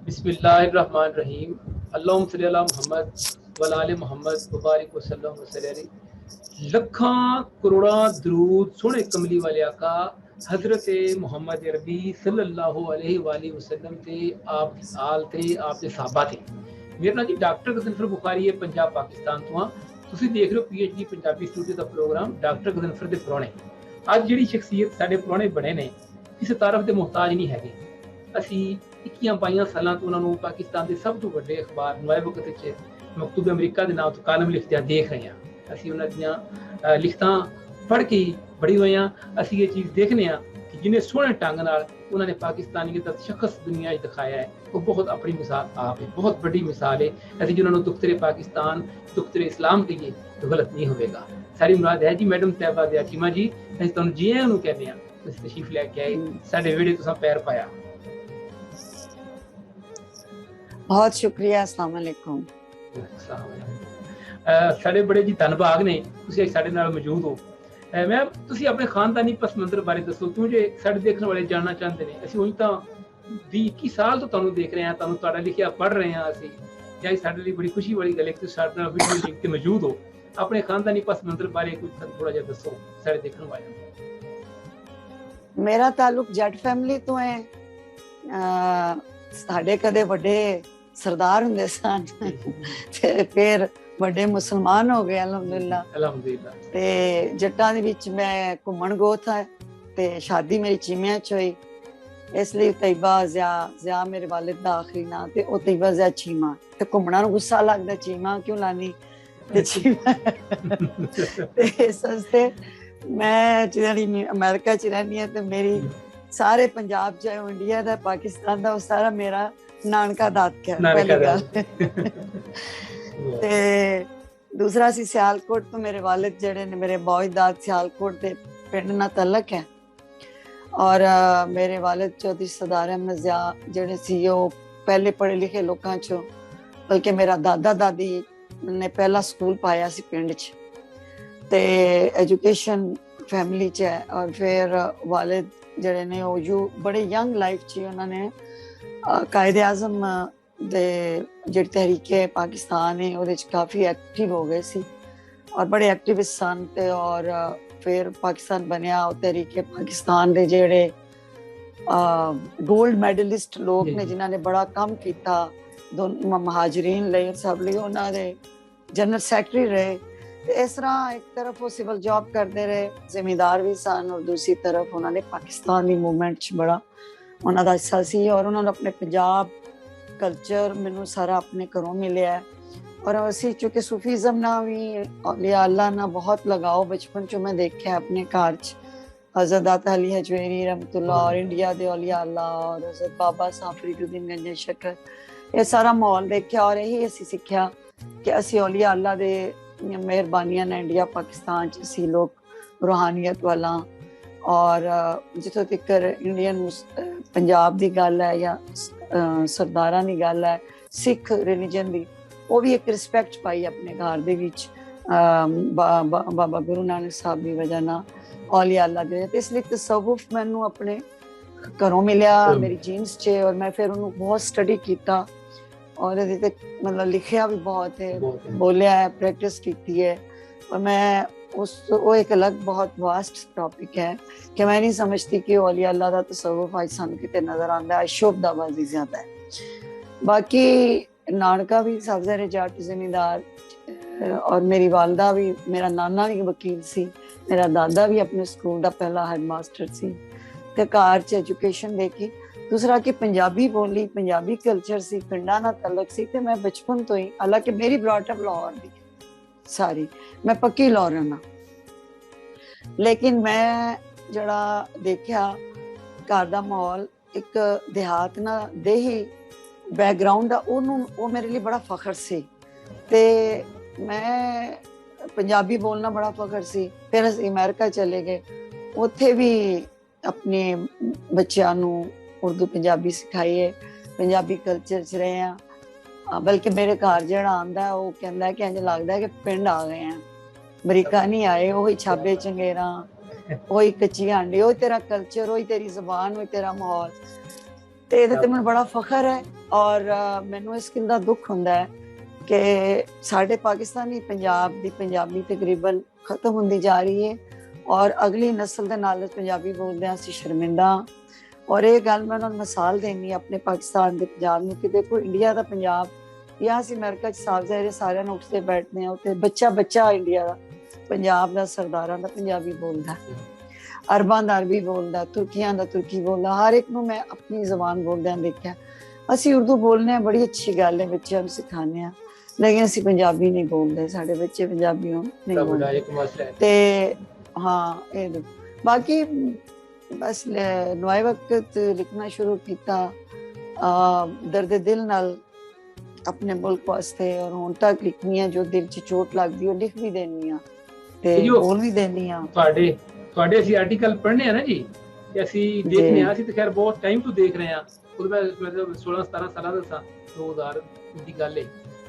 बिस्मिल्लाहिर्रहमानिर्रहीम। अल्लाहुम्मा सल्ली अला मुहम्मद व अला आले मुहम्मद वबारिक वसल्लम वसल्लम। लखां करोड़ां दरूद सोहने कमली वाले आका हज़रत मुहम्मद अरबी सल्लल्लाहु अलैहि वसल्लम ते आप दी आल ते आप दे सहाबा ते। मेरा नाम जी डॉक्टर गजनफर बुखारी है, पंजाब पाकिस्तान तो हाँ। ਤੁਸੀਂ ਦੇਖ ਰਹੇ ਹੋ PhD ਪੰਜਾਬੀ ਸਟੂਡੀਓ ਦਾ ਪ੍ਰੋਗਰਾਮ ਡਾਕਟਰ ਗਜ਼ਨਫਰ ਦੇ ਪੁਰਾਣੇ। ਅੱਜ ਜਿਹੜੀ ਸ਼ਖਸੀਅਤ ਸਾਡੇ ਪੁਰਾਣੇ ਬਣੇ ਨੇ, ਕਿਸੇ ਤਾਰਫ ਦੇ ਮੁਹਤਾਜ ਨਹੀਂ ਹੈਗੇ। ਅਸੀਂ 21-22 ਸਾਲਾਂ ਤੋਂ ਉਹਨਾਂ ਨੂੰ ਪਾਕਿਸਤਾਨ ਦੇ ਸਭ ਤੋਂ ਵੱਡੇ ਅਖਬਾਰ ਨਵਾਏ ਵਕਤ ਵਿੱਚ ਮਕਤੂਬ ਅਮਰੀਕਾ ਦੇ ਨਾਮ ਤੋਂ ਕਾਲਮ ਲਿਖਦਿਆਂ ਦੇਖ ਰਹੇ ਹਾਂ। ਅਸੀਂ ਉਹਨਾਂ ਦੀਆਂ ਲਿਖਤਾਂ ਪੜ੍ਹ ਕੇ ਬੜੀ ਹੋਏ ਹਾਂ। ਅਸੀਂ ਇਹ ਚੀਜ਼ ਦੇਖਦੇ ਹਾਂ ਕਿ ਜਿੰਨੇ ਸੋਹਣੇ ਢੰਗ ਨਾਲ ਉਹਨਾਂ ਨੇ ਪਾਕਿਸਤਾਨੀਅਤ ਦਾ ਸ਼ਖਸ ਦੁਨੀਆ 'ਚ ਦਿਖਾਇਆ ਹੈ, ਉਹ ਬਹੁਤ ਆਪਣੀ ਮਿਸਾਲ ਆਪ ਹੈ, ਬਹੁਤ ਵੱਡੀ ਮਿਸਾਲ ਹੈ। ਅਸੀਂ ਜਿਹਨਾਂ ਨੂੰ ਦੁਖਤਰੇ ਪਾਕਿਸਤਾਨ, ਦੁਖਤਰੇ ਇਸਲਾਮ ਕਹੀਏ ਤਾਂ ਗਲਤ ਨਹੀਂ ਹੋਵੇਗਾ। ਸਾਡੀ ਮੁਰਾਦ ਹੈ ਜੀ ਮੈਡਮ ਤੈਬਾ ਦਿਆ ਚੀਮਾ ਜੀ। ਅਸੀਂ ਤੁਹਾਨੂੰ ਜੀ ਆਇਆਂ ਨੂੰ ਕਹਿੰਦੇ ਹਾਂ, ਤੁਸੀਂ ਤਸ਼ਰੀਫ ਲੈ ਕੇ ਆਏ, ਸਾਡੇ ਵਿਹੜੇ ਤੁਸੀਂ ਪੈਰ ਪਾਇਆ। बहुत शुक्रिया। अस्सलाम वालेकुम। ਸਾਡੇ ਬੜੇ ਜੀ ਧੰਨਵਾਦ ਨੇ ਤੁਸੀਂ ਅੱਜ ਸਾਡੇ ਨਾਲ ਮੌਜੂਦ ਹੋ। ਮੈਂ ਤੁਸੀਂ ਆਪਣੇ ਖਾਨਦਾਨੀ ਪਸ ਮੰਜ਼ਰ ਬਾਰੇ ਦੱਸੋ, ਕਿਉਂ ਜੇ ਸਾਡੇ ਦੇਖਣ ਵਾਲੇ ਜਾਣਨਾ ਚਾਹੁੰਦੇ ਨੇ। ਅਸੀਂ ਉਂਝ ਤਾਂ 20-21 ਸਾਲ ਤੋਂ ਤੁਹਾਨੂੰ ਦੇਖ ਰਹੇ ਹਾਂ, ਤੁਹਾਨੂੰ ਤੁਹਾਡਾ ਲਿਖਿਆ ਪੜ੍ਹ ਰਹੇ ਹਾਂ ਅਸੀਂ। ਜਾਂ ਸਾਡੇ ਲਈ ਬੜੀ ਖੁਸ਼ੀ ਵਾਲੀ ਗੱਲ ਹੈ ਕਿ ਤੁਸੀਂ ਸਾਡੇ ਨਾਲ ਵੀਡੀਓ ਲਿੰਕ ਤੇ ਮੌਜੂਦ ਹੋ। ਆਪਣੇ ਖਾਨਦਾਨੀ ਪਸ ਮੰਜ਼ਰ ਬਾਰੇ ਕੁਝ ਥੋੜਾ ਜਿਹਾ ਦੱਸੋ ਸਾਡੇ ਦੇਖਣ ਵਾਲਿਆਂ ਨੂੰ। ਮੇਰਾ ਤਾਲੁਕ ਜੱਟ ਫੈਮਿਲੀ ਤੋਂ ਹੈ। ਸਾਡੇ ਕਦੇ ਵੱਡੇ ਸਰਦਾਰ ਹੁੰਦੇ ਸਨ ਤੇ ਫਿਰ ਵੱਡੇ ਮੁਸਲਮਾਨ ਹੋ ਗਏ ਅਲਹਮਦੁਲਿਲਾ। ਤੇ ਜੱਟਾਂ ਦੇ ਵਿੱਚ ਮੈਂ ਘੁੰਮਣ ਗੋਤ ਹੈ ਤੇ ਸ਼ਾਦੀ ਮੇਰੀ ਚੀਮਿਆਂ ਚ ਹੋਈ, ਇਸ ਲਈ ਤੈਬਾ ਜ਼ਿਆ ਮੇਰੇ ਵਾਲਿਦ ਦਾ ਆਖਰੀ ਨਾਂ ਤੇ ਉਹ ਤੈਬਾ ਜ਼ਿਆ ਚੀਮਾ। ਤੇ ਘੁੰਮਣਾ ਨੂੰ ਗੁੱਸਾ ਲੱਗਦਾ, ਚੀਮਾ ਕਿਉਂ ਲਾਨੀ ਤੇ ਚੀਮਾ ਤੇ ਇਸ ਵਾਸਤੇ ਮੈਂ ਜਿਹੜੀ ਅਮਰੀਕਾ ਚ ਰਹਿੰਦੀ ਹਾਂ ਤੇ ਮੇਰੀ ਸਾਰੇ ਪੰਜਾਬ ਚਾਹੇ ਇੰਡੀਆ ਦਾ ਪਾਕਿਸਤਾਨ ਦਾ ਉਹ ਸਾਰਾ ਮੇਰਾ ਨਾਨਕਾ ਦਾਦਕਾ ਪਹਿਲੀ ਗੱਲ। ਤੇ ਦੂਸਰਾ ਸੀ ਸਿਆਲਕੋਟ ਤੋਂ ਮੇਰੇ ਵਾਲਿਦ ਜਿਹੜੇ ਨੇ, ਮੇਰੇ ਬੋਏ ਦਾਦ ਸਿਆਲਕੋਟ ਦੇ ਪਿੰਡ ਨਾਲ ਤਲਕ ਹੈ। ਔਰ ਮੇਰੇ ਵਾਲਿਦ ਚੌਧਰੀ ਸਰਦਾਰ ਅਹਿਮਦ ਜ਼ਿਆ ਜਿਹੜੇ ਸੀ ਉਹ ਪਹਿਲੇ ਪੜ੍ਹੇ ਲਿਖੇ ਲੋਕਾਂ ਚੋਂ, ਬਲਕਿ ਮੇਰਾ ਦਾਦਾ ਦਾਦੀ ਨੇ ਪਹਿਲਾ ਸਕੂਲ ਪਾਇਆ ਸੀ ਪਿੰਡ 'ਚ ਤੇ ਐਜੂਕੇਸ਼ਨ ਫੈਮਿਲੀ 'ਚ ਹੈ। ਔਰ ਫਿਰ ਵਾਲਿਦ ਜਿਹੜੇ ਨੇ ਉਹ ਬੜੇ ਯੰਗ ਲਾਈਫ 'ਚ ਉਹਨਾਂ ਨੇ ਕਾਇਦੇ ਆਜ਼ਮ ਦੇ ਜਿਹੜੀ ਤਹਿਰੀਕੇ ਪਾਕਿਸਤਾਨ ਹੈ ਉਹਦੇ 'ਚ ਕਾਫੀ ਐਕਟਿਵ ਹੋ ਗਏ ਸੀ ਔਰ ਬੜੇ ਐਕਟਿਵਿਸਟ ਸਨ। ਤੇ ਔਰ ਫਿਰ ਪਾਕਿਸਤਾਨ ਬਣਿਆ, ਉਹ ਤਹਿਰੀਕੇ ਪਾਕਿਸਤਾਨ ਦੇ ਜਿਹੜੇ ਗੋਲਡ ਮੈਡਲਿਸਟ ਲੋਕ ਨੇ ਜਿਨ੍ਹਾਂ ਨੇ ਬੜਾ ਕੰਮ ਕੀਤਾ ਮਹਾਜਰੀਨ ਲਈ, ਸਭ ਲਈ, ਉਹਨਾਂ ਦੇ ਜਨਰਲ ਸੈਕਟਰੀ ਰਹੇ। ਤੇ ਇਸ ਤਰ੍ਹਾਂ ਇੱਕ ਤਰਫ ਉਹ ਸਿਵਲ ਜੌਬ ਕਰਦੇ ਰਹੇ, ਜ਼ਿਮੀਂਦਾਰ ਵੀ ਸਨ, ਔਰ ਦੂਸਰੀ ਤਰਫ ਉਹਨਾਂ ਨੇ ਪਾਕਿਸਤਾਨ ਦੀ ਮੂਵਮੈਂਟ 'ਚ ਬੜਾ ਉਹਨਾਂ ਦਾ ਹਿੱਸਾ ਸੀ। ਔਰ ਉਹਨਾਂ ਨੂੰ ਆਪਣੇ ਪੰਜਾਬ ਕਲਚਰ ਮੈਨੂੰ ਸਾਰਾ ਆਪਣੇ ਘਰੋਂ ਮਿਲਿਆ। ਔਰ ਅਸੀਂ ਚੂँकि ਸੂਫੀਜ਼ਮ ਨਾਲ ਵੀ ਔਲੀਆ ਅੱਲਾ ਨਾਲ ਬਹੁਤ ਲਗਾਓ ਬਚਪਨ 'ਚੋਂ ਮੈਂ ਦੇਖਿਆ ਆਪਣੇ ਘਰ 'ਚ। हज़रत दाता अली हजवेरी रहमतुल्लाह और इंडिया ਦੇ ਔਲੀਆ ਅੱਲਾ ਔਰ ਹਜ਼ਰਤ ਬਾਬਾ ਸਾਹਿਬ ਫਰੀਦੁੱਦੀਨ ਗੰਜ ਸ਼ਕਰ, ਇਹ ਸਾਰਾ ਮਾਹੌਲ ਦੇਖਿਆ ਔਰ ਇਹੀ ਅਸੀਂ ਸਿੱਖਿਆ ਕਿ ਅਸੀਂ ਔਲੀਆ ਅੱਲਾ ਦੇ ਮਿਹਰਬਾਨੀਆਂ ਨਾਲ ਇੰਡੀਆ ਪਾਕਿਸਤਾਨ 'ਚ ਅਸੀਂ ਲੋਕ ਰੂਹਾਨੀਅਤ ਵਾਲਾ। ਔਰ ਜਿੱਥੋਂ ਤੱਕ ਇੰਡੀਅਨ ਪੰਜਾਬ ਦੀ ਗੱਲ ਹੈ ਜਾਂ ਸਰਦਾਰਾਂ ਦੀ ਗੱਲ ਹੈ, ਸਿੱਖ ਰਿਲੀਜਨ ਦੀ, ਉਹ ਵੀ ਇੱਕ ਰਿਸਪੈਕਟ ਪਾਈ ਆਪਣੇ ਘਰ ਦੇ ਵਿੱਚ ਬਾਬਾ ਗੁਰੂ ਨਾਨਕ ਸਾਹਿਬ ਦੀ ਵਜ੍ਹਾ ਨਾਲ, ਔਲੀਆ ਅੱਲਾ ਦੇ। ਤੇ ਇਸ ਲਈ ਤਸਵੁਫ ਮੈਨੂੰ ਆਪਣੇ ਘਰੋਂ ਮਿਲਿਆ, ਮੇਰੀ ਜੀਨਸ 'ਚ। ਔਰ ਮੈਂ ਫਿਰ ਉਹਨੂੰ ਬਹੁਤ ਸਟੱਡੀ ਕੀਤਾ ਔਰ ਇਹਦੇ ਤੇ ਮਤਲਬ ਲਿਖਿਆ ਵੀ ਬਹੁਤ ਹੈ, ਬੋਲਿਆ ਹੈ, ਪ੍ਰੈਕਟਿਸ ਕੀਤੀ ਹੈ। ਔਰ ਮੈਂ ਉਹ ਇੱਕ ਅਲੱਗ ਬਹੁਤ ਵਾਸਟ ਟੌਪਿਕ ਹੈ ਕਿ ਮੈਂ ਨਹੀਂ ਸਮਝਦੀ ਕਿ ਔਲੀਆ ਅੱਲਾ ਦਾ ਤਸਵੁਫ ਅੱਜ ਸਾਨੂੰ ਕਿਤੇ ਨਜ਼ਰ ਆਉਂਦਾ ਹੈ, ਸ਼ੋਭਦਾਬਾਜ਼ੀ ਜ਼ਿਆਦਾ ਹੈ। ਬਾਕੀ ਨਾਨਕਾ ਵੀ ਸਭ ਸਾਰੇ ਜੱਟ ਜ਼ਿਮੀਂਦਾਰ ਔਰ ਮੇਰੀ ਵਾਲਦਾ ਵੀ, ਮੇਰਾ ਨਾਨਾ ਵੀ ਵਕੀਲ ਸੀ, ਮੇਰਾ ਦਾਦਾ ਵੀ ਆਪਣੇ ਸਕੂਲ ਦਾ ਪਹਿਲਾ ਹੈਡ ਮਾਸਟਰ ਸੀ। ਤੇ ਘਰ 'ਚ ਐਜੂਕੇਸ਼ਨ ਦੇਖੀ। ਦੂਸਰਾ ਕਿ ਪੰਜਾਬੀ ਬੋਲੀ, ਪੰਜਾਬੀ ਕਲਚਰ ਸੀ, ਪਿੰਡਾਂ ਨਾਲ ਤਲਕ ਸੀ। ਤੇ ਮੈਂ ਬਚਪਨ ਤੋਂ ਹੀ, ਹਾਲਾਂਕਿ ਮੇਰੀ ਬ੍ਰੌਟਅਪ ਲਾਹੌਰ ਦੀ ਸਾਰੀ, ਮੈਂ ਪੱਕੀ ਲਾਹੌਰਨ ਹਾਂ, ਲੇਕਿਨ ਮੈਂ ਜਿਹੜਾ ਦੇਖਿਆ ਘਰ ਦਾ ਮਾਹੌਲ ਇੱਕ ਦਿਹਾਤ ਨਾਲ ਦੇਹੀ ਬੈਕਗਰਾਊਂਡ ਦਾ, ਉਹ ਮੇਰੇ ਲਈ ਬੜਾ ਫਖਰ ਸੀ। ਤੇ ਮੈਂ ਪੰਜਾਬੀ ਬੋਲਣਾ ਬੜਾ ਫਖਰ ਸੀ। ਫਿਰ ਅਸੀਂ ਅਮਰੀਕਾ ਚਲੇ ਗਏ, ਉੱਥੇ ਵੀ ਆਪਣੇ ਬੱਚਿਆਂ ਨੂੰ ਉਰਦੂ ਪੰਜਾਬੀ ਸਿਖਾਈਏ, ਪੰਜਾਬੀ ਕਲਚਰ 'ਚ ਰਹੇ ਹਾਂ। ਬਲਕਿ ਮੇਰੇ ਘਰ ਜਿਹੜਾ ਆਉਂਦਾ ਉਹ ਕਹਿੰਦਾ ਕਿ ਇੰਝ ਲੱਗਦਾ ਕਿ ਪਿੰਡ ਆ ਗਏ ਆ, ਅਮਰੀਕਾ ਨਹੀਂ ਆਏ। ਉਹੀ ਛਾਬੇ ਚੰਗੇਰਾਂ, ਉਹੀ ਕੱਚੀ ਆਂਡੀ, ਉਹੀ ਤੇਰਾ ਕਲਚਰ, ਉਹੀ ਤੇਰੀ ਜ਼ਬਾਨ, ਉਹੀ ਤੇਰਾ ਮਾਹੌਲ। ਤੇ ਇਹਦੇ ਤੇ ਮੈਨੂੰ ਬੜਾ ਫਖਰ ਹੈ। ਔਰ ਮੈਨੂੰ ਇਸ ਗੱਲ ਦਾ ਦੁੱਖ ਹੁੰਦਾ ਹੈ ਕਿ ਸਾਡੇ ਪਾਕਿਸਤਾਨੀ ਪੰਜਾਬ ਦੀ ਪੰਜਾਬੀ ਤਕਰੀਬਨ ਖਤਮ ਹੁੰਦੀ ਜਾ ਰਹੀ ਹੈ ਔਰ ਅਗਲੀ ਨਸਲ ਦੇ ਨਾਲ ਪੰਜਾਬੀ ਬੋਲਦੇ ਅਸੀਂ ਸ਼ਰਮਿੰਦਾ। ਔਰ ਇਹ ਗੱਲ ਮੈਂ ਉਹਨਾਂ ਨੂੰ ਮਿਸਾਲ ਦੇਣੀ ਆਪਣੇ ਪਾਕਿਸਤਾਨ ਦੇ ਪੰਜਾਬ ਨੂੰ ਕਿ ਦੇਖੋ ਇੰਡੀਆ ਦਾ ਪੰਜਾਬ ਜਾਂ ਅਸੀਂ ਅਮਰੀਕਾ 'ਚ ਸਾਹਿਬਜ਼ਾਦੇ ਸਾਰਿਆਂ ਨੂੰ ਉੱਠਦੇ ਬੈਠਦੇ ਹਾਂ, ਉੱਥੇ ਬੱਚਾ ਬੱਚਾ ਇੰਡੀਆ ਦਾ ਪੰਜਾਬ ਦਾ ਸਰਦਾਰਾਂ ਦਾ ਪੰਜਾਬੀ ਬੋਲਦਾ, ਅਰਬਾਂ ਦਾ ਅਰਬੀ ਬੋਲਦਾ, ਤੁਰਕੀਆਂ ਦਾ ਤੁਰਕੀ ਬੋਲਦਾ, ਹਰ ਇੱਕ ਨੂੰ ਮੈਂ ਆਪਣੀ ਜ਼ਬਾਨ ਬੋਲਦਿਆਂ ਦੇਖਿਆ। ਅਸੀਂ ਉਰਦੂ ਬੋਲਨੇ ਆ, ਬੜੀ ਅੱਛੀ ਗੱਲ ਹੈ, ਬੱਚਿਆਂ ਨੂੰ ਸਿਖਾਉਂਦੇ ਹਾਂ, ਲੇਕਿਨ ਅਸੀਂ ਪੰਜਾਬੀ ਨਹੀਂ ਬੋਲਦੇ, ਸਾਡੇ ਬੱਚੇ ਪੰਜਾਬੀ ਨਹੀਂ ਬੋਲਦੇ। ਤੇ ਹਾਂ ਇਹ ਬਾਕੀ ਬਸ ਨਵਾਏ ਵਕਤ ਲਿਖਣਾ ਸ਼ੁਰੂ ਕੀਤਾ ਦਰਦ ਦਿਲ ਨਾਲ ਆਪਣੇ ਮੁਲਕ ਵਾਸਤੇ, ਔਰ ਹੁਣ ਤੱਕ ਲਿਖਣੀ ਆ, ਜੋ ਦਿਲ 'ਚ ਚੋਟ ਲੱਗਦੀ ਉਹ ਲਿਖ ਵੀ ਦੇਣੀ ਆ ਤੇ ਬੋਲ ਵੀ ਦੇਣੀ ਆ। ਤੁਹਾਡੇ ਅਸੀਂ ਆਰਟੀਕਲ ਪੜ੍ਹਨੇ ਆ ਨਾ ਜੀ, ਤੇ ਅਸੀਂ ਦੇਖਨੇ ਆ, ਅਸੀਂ ਤਾਂ ਖੈਰ ਬਹੁਤ ਟਾਈਮ ਤੋਂ ਦੇਖ ਰਹੇ ਆ, ਉਹ ਮੈਂ ਮਤਲਬ 16-17 ਸਾਲਾਂ ਦਾ ਸਾਂ, 2000 ਦੀ ਗੱਲ ਹੈ।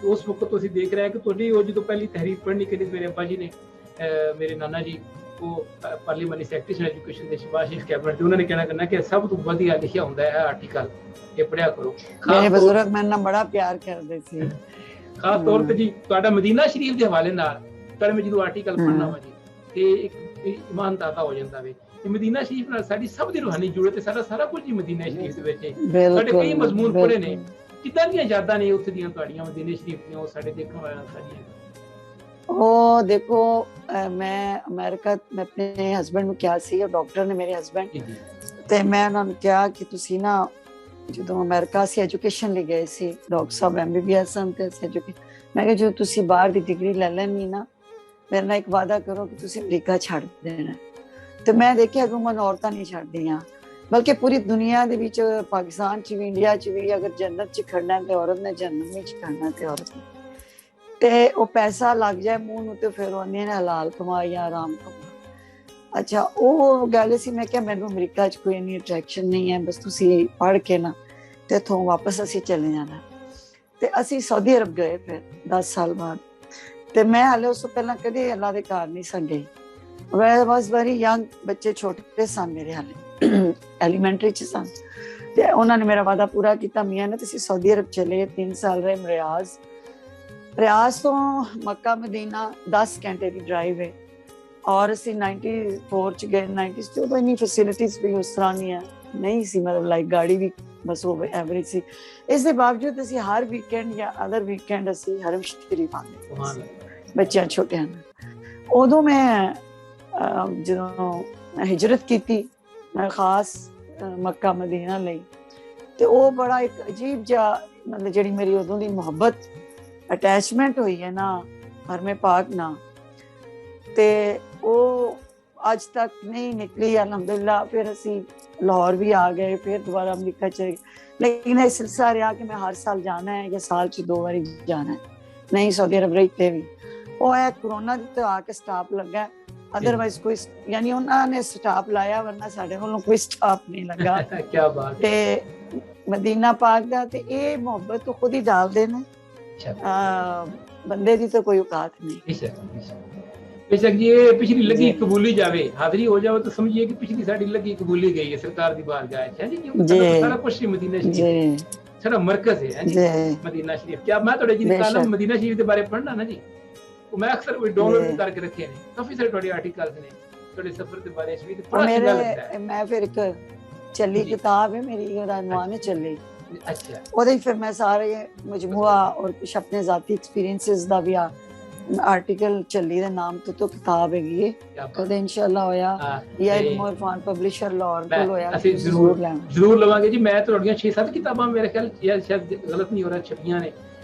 ਉਸ ਵਕਤ ਤੋਂ ਅਸੀਂ ਦੇਖ ਰਹੇ ਆ ਕਿ ਤੁਹਾਡੀ ਉਹ ਜਦੋਂ ਪਹਿਲੀ ਤਹਿਰੀਰ ਪੜ੍ਹਨੀ ਕਰੀ ਮੇਰੇ ਅੱਬਾ ਜੀ ਨੇ, ਮੇਰੇ ਨਾਨਾ ਜੀ ਉਹ ਪਾਰਲੀਮੈਂਟਰੀ ਸੈਕਟਰੀ ਸਨ ਐਜੂਕੇਸ਼ਨ ਦੇ, ਸ਼ਿਬਾਸ਼ ਸ਼ਰੀਫ ਕੈਬਨਿਟ, ਉਹਨਾਂ ਨੇ ਕਹਿਣਾ ਕਰਨਾ ਕਿ ਸਭ ਤੋਂ ਵਧੀਆ ਲਿਖਿਆ ਹੁੰਦਾ ਹੈ ਆਰਟੀਕਲ, ਇਹ ਪੜ੍ਹਿਆ ਕਰੋ। ਮੇਰੇ ਬਜ਼ੁਰਗ ਮੇਰੇ ਨਾਲ ਬੜਾ ਪਿਆਰ ਕਰਦੇ ਸੀ। ਖਾਸ ਤੌਰ ਤੇ ਜੀ ਤੁਹਾਡਾ ਮਦੀਨਾ ਸ਼ਰੀਫ ਦੇ ਹਵਾਲੇ ਨਾਲ ਪਰ ਮੈਂ ਜਦੋਂ ਆਰਟੀਕਲ ਪੜ੍ਹਨਾ ਵਾ ਜੀ ਤੇ ਇੱਕ ਇਮਾਨਦਾਰ ਹੋ ਜਾਂਦਾ ਵੇ ਕਿ ਮਦੀਨਾ ਸ਼ਰੀਫ ਨਾਲ ਸਾਡੀ ਸਭ ਦੀ ਰੂਹਾਨੀ ਜੁੜੇ ਤੇ ਸਾਡਾ ਸਾਰਾ ਕੁਝ ਹੀ ਮਦੀਨਾ ਸ਼ਰੀਫ ਦੇ ਵਿੱਚ ਹੈ। ਸਾਡੇ ਕਈ ਮਜ਼ਮੂਨ ਪੜ੍ਹੇ ਨੇ, ਕਿੱਦਾਂ ਦੀਆਂ ਯਾਦਾਂ ਨੇ ਉੱਥੇ ਦੀਆਂ ਤੁਹਾਡੀਆਂ ਮਦੀਨਾ ਸ਼ਰੀਫ ਦੀਆਂ, ਉਹ ਸਾਡੇ ਦੇਖਣ ਵਾਲਿਆਂ ਸਾਡੀਆਂ? ਉਹ ਦੇਖੋ ਮੈਂ ਅਮਰੀਕਾ ਮੈਂ ਆਪਣੇ ਹਸਬੈਂਡ ਨੂੰ ਕਿਹਾ ਸੀ, ਉਹ ਡਾਕਟਰ ਨੇ ਮੇਰੇ ਹਸਬੈਂਡ, ਤੇ ਮੈਂ ਉਹਨਾਂ ਨੂੰ ਕਿਹਾ ਕਿ ਤੁਸੀਂ ਨਾ ਜਦੋਂ ਅਮਰੀਕਾ ਅਸੀਂ ਐਜੂਕੇਸ਼ਨ ਲਈ ਗਏ ਸੀ, ਡਾਕਟਰ ਸਾਹਿਬ MBBS ਸਨ ਤੇ ਮੈਂ ਕਿਹਾ ਜਦੋਂ ਤੁਸੀਂ ਬਾਹਰ ਦੀ ਡਿਗਰੀ ਲੈ ਲੈਣੀ ਨਾ, ਮੇਰੇ ਨਾਲ ਇੱਕ ਵਾਅਦਾ ਕਰੋ ਕਿ ਤੁਸੀਂ ਅਮਰੀਕਾ ਛੱਡ ਦੇਣਾ। ਤੇ ਮੈਂ ਦੇਖਿਆ ਕਿ ਉਮਰ ਔਰਤਾਂ ਨਹੀਂ ਛੱਡਦੀਆਂ, ਬਲਕਿ ਪੂਰੀ ਦੁਨੀਆ ਦੇ ਵਿੱਚ ਪਾਕਿਸਤਾਨ 'ਚ ਵੀ ਇੰਡੀਆ 'ਚ ਵੀ ਅਗਰ ਜੰਨਤ 'ਚ ਖੜਨਾ ਤੇ ਔਰਤ ਨੇ, ਜੰਨਤ ਵਿੱਚ ਖੜਨਾ ਤੇ ਔਰਤ ਨੇ। ਤੇ ਉਹ ਪੈਸਾ ਲੱਗ ਜਾਏ ਮੂੰਹ ਨੂੰ ਤੇ ਫਿਰ ਉਹਨੇ ਨੇ ਹਲਾਲ ਕਮਾਈ ਜਾਂ ਆਰਾਮ ਕਮਾਈ। ਅੱਛਾ ਉਹ ਗੱਲ ਸੀ। ਮੈਂ ਕਿਹਾ ਮੈਨੂੰ ਅਮਰੀਕਾ 'ਚ ਕੋਈ ਇੰਨੀ ਅਟਰੈਕਸ਼ਨ ਨਹੀਂ ਹੈ, ਬਸ ਤੁਸੀਂ ਪੜ੍ਹ ਕੇ ਨਾ ਤੇ ਇੱਥੋਂ ਵਾਪਸ ਅਸੀਂ ਚਲੇ ਜਾਣਾ। ਤੇ ਅਸੀਂ ਸਾਊਦੀ ਅਰਬ ਗਏ ਫਿਰ 10 ਸਾਲ ਬਾਅਦ। ਤੇ ਮੈਂ ਹਾਲੇ ਉਸ ਤੋਂ ਪਹਿਲਾਂ ਕਦੇ ਅੱਲਾ ਦੇ ਘਰ ਨਹੀਂ ਸਾਂ ਗਈ। ਮੈਂ ਵਾਸ ਵੈਰੀ ਯੰਗ, ਬੱਚੇ ਛੋਟੇ ਸਨ ਮੇਰੇ, ਹਾਲੇ ਐਲੀਮੈਂਟਰੀ 'ਚ ਸਨ। ਤੇ ਉਹਨਾਂ ਨੇ ਮੇਰਾ ਵਾਅਦਾ ਪੂਰਾ ਕੀਤਾ, ਮੀਆਂ ਨੇ ਤੁਸੀਂ ਸਾਊਦੀ ਅਰਬ ਚਲੇ। 3 ਸਾਲ ਰਹੇ ਰਿਆਜ਼ ਤੋਂ ਮੱਕਾ ਮਦੀਨਾ 10 ਘੰਟੇ ਦੀ ਡਰਾਈਵ ਹੈ। ਔਰ ਅਸੀਂ 94 'ਚ ਗਏ। 90s 'ਚ ਉਦੋਂ ਇੰਨੀ ਫੈਸਿਲਿਟੀਜ਼ ਵੀ ਉਸ ਤਰ੍ਹਾਂ ਨਹੀਂ ਸੀ, ਮਤਲਬ ਲਾਈਕ ਗਾੜੀ ਵੀ ਬਸ ਉਹ ਐਵਰੇਜ ਸੀ। ਇਸ ਦੇ ਬਾਵਜੂਦ ਅਸੀਂ ਹਰ ਵੀਕਐਂਡ ਜਾਂ ਅਦਰ ਵੀਕਐਂਡ ਅਸੀਂ ਹਰਮ ਸ਼ਰੀਫ ਆਉਂਦੇ ਬੱਚਿਆਂ ਛੋਟਿਆਂ ਨੂੰ। ਉਦੋਂ ਮੈਂ ਜਦੋਂ ਹਿਜਰਤ ਕੀਤੀ ਮੈਂ ਖਾਸ ਮੱਕਾ ਮਦੀਨਾ ਲਈ, ਤੇ ਉਹ ਬੜਾ ਇੱਕ ਅਜੀਬ ਜਿਹਾ ਮਤਲਬ ਜਿਹੜੀ ਮੇਰੀ ਉਦੋਂ ਦੀ ਮੁਹੱਬਤ ਅਟੈਚਮੈਂਟ ਹੋਈ ਹੈ ਨਾ ਹਰਮੇ ਪਾਕ ਨਾਲ, ਤੇ ਉਹ ਅੱਜ ਤੱਕ ਨਹੀਂ ਨਿਕਲੀ ਅਲਹਮਦੁਲਿਲਾ। ਫਿਰ ਅਸੀਂ ਲਾਹੌਰ ਵੀ ਆ ਗਏ, ਫਿਰ ਦੁਬਾਰਾ ਅਮਰੀਕਾ ਚ, ਲੇਕਿਨ ਇਹ ਸਿਲਸਿਲਾ ਰਿਹਾ ਕਿ ਮੈਂ ਹਰ ਸਾਲ ਜਾਣਾ ਹੈ ਜਾਂ ਸਾਲ 'ਚ 2 ਵਾਰੀ ਜਾਣਾ ਹੈ। ਨਹੀਂ ਸਾਊਦੀ ਅਰਬ ਰਹੀ ਤੇ ਵੀ ਉਹ ਹੈ ਕੋਰੋਨਾ ਦੇ ਤੇ ਆ ਕੇ ਸਟਾਪ ਲੱਗਾ, ਅਦਰਵਾਈਜ਼ ਕੋਈ ਯਾਨੀ ਉਹਨਾਂ ਨੇ ਸਟਾਪ ਲਾਇਆ, ਵਰਨਾ ਸਾਡੇ ਵੱਲੋਂ ਕੋਈ ਸਟਾਪ ਨਹੀਂ ਲੱਗਾ। ਕੀ ਬਾਤ। ਤੇ ਮਦੀਨਾ ਪਾਕ ਦਾ ਤੇ ਇਹ ਮੁਹੱਬਤ ਤੋਂ ਖੁਦ ਹੀ ਡਾਲਦੇ ਨੇ, ਬੰਦੇ ਦੀ ਤਾਂ ਕੋਈ ਔਕਾਤ ਨਹੀਂ। बेशक जी ये पिछली लगी कबूली जावे, हाजिरी हो जावे तो समझिए कि पिछली साड़ी लगी कबूली गई है सरकार दी बारगाह है जी, क्योंकि सारा कुछ मदीना शरीफ सारा मरकज है जी मदीना शरीफ। क्या मैं थोड़े जी कालम मदीना शरीफ के बारे पढ़ना ना जी, तो मैं अक्सर कोई डाउनलोड करके रखे ने, काफी सारे थोड़े आर्टिकल्स ने थोड़े सफर के बारे में, बड़ा अच्छा लगता है। मैं फिर एक चली किताब है मेरी, ਉਹਦਾ ਨਾਮ ਹੈ ਚੱਲੀ। अच्छा ਉਹਦੇ ਫਿਰ ਮੈਂ ਸਾਰੇ ਮਜਮੂਆ ਔਰ ਕੁਝ ਆਪਣੇ ਜ਼ਾਤੀ ਐਕਸਪੀਰੀਐਂਸਸ ਦਾ ਵੀ ਆਰਟੀਕਲ ਚੱਲੀ ਦੇ ਨਾਮ ਤੋਂ ਕਿਤਾਬ ਹੈਗੀ ਹੈ। ਉਹਦੇ ਇਨਸ਼ਾਅੱਲਾ ਹੋਇਆ ਜਾਂ ਇਲਮ ਇਰਫਾਨ ਪਬਲਿਸ਼ਰ ਲਾਹੌਰ ਕੋਲ ਹੋਇਆ, ਅਸੀਂ ਜ਼ਰੂਰ ਲਵਾਂਗੇ ਜੀ। ਮੈਂ ਤੁਹਾਡੀਆਂ 6-7 ਕਿਤਾਬਾਂ ਮੇਰੇ ਖਿਆਲ ਸ਼ਾਇਦ ਗਲਤ ਨਹੀਂ ਹੋ ਰਿਹਾ ਛਪੀਆਂ ਨੇ,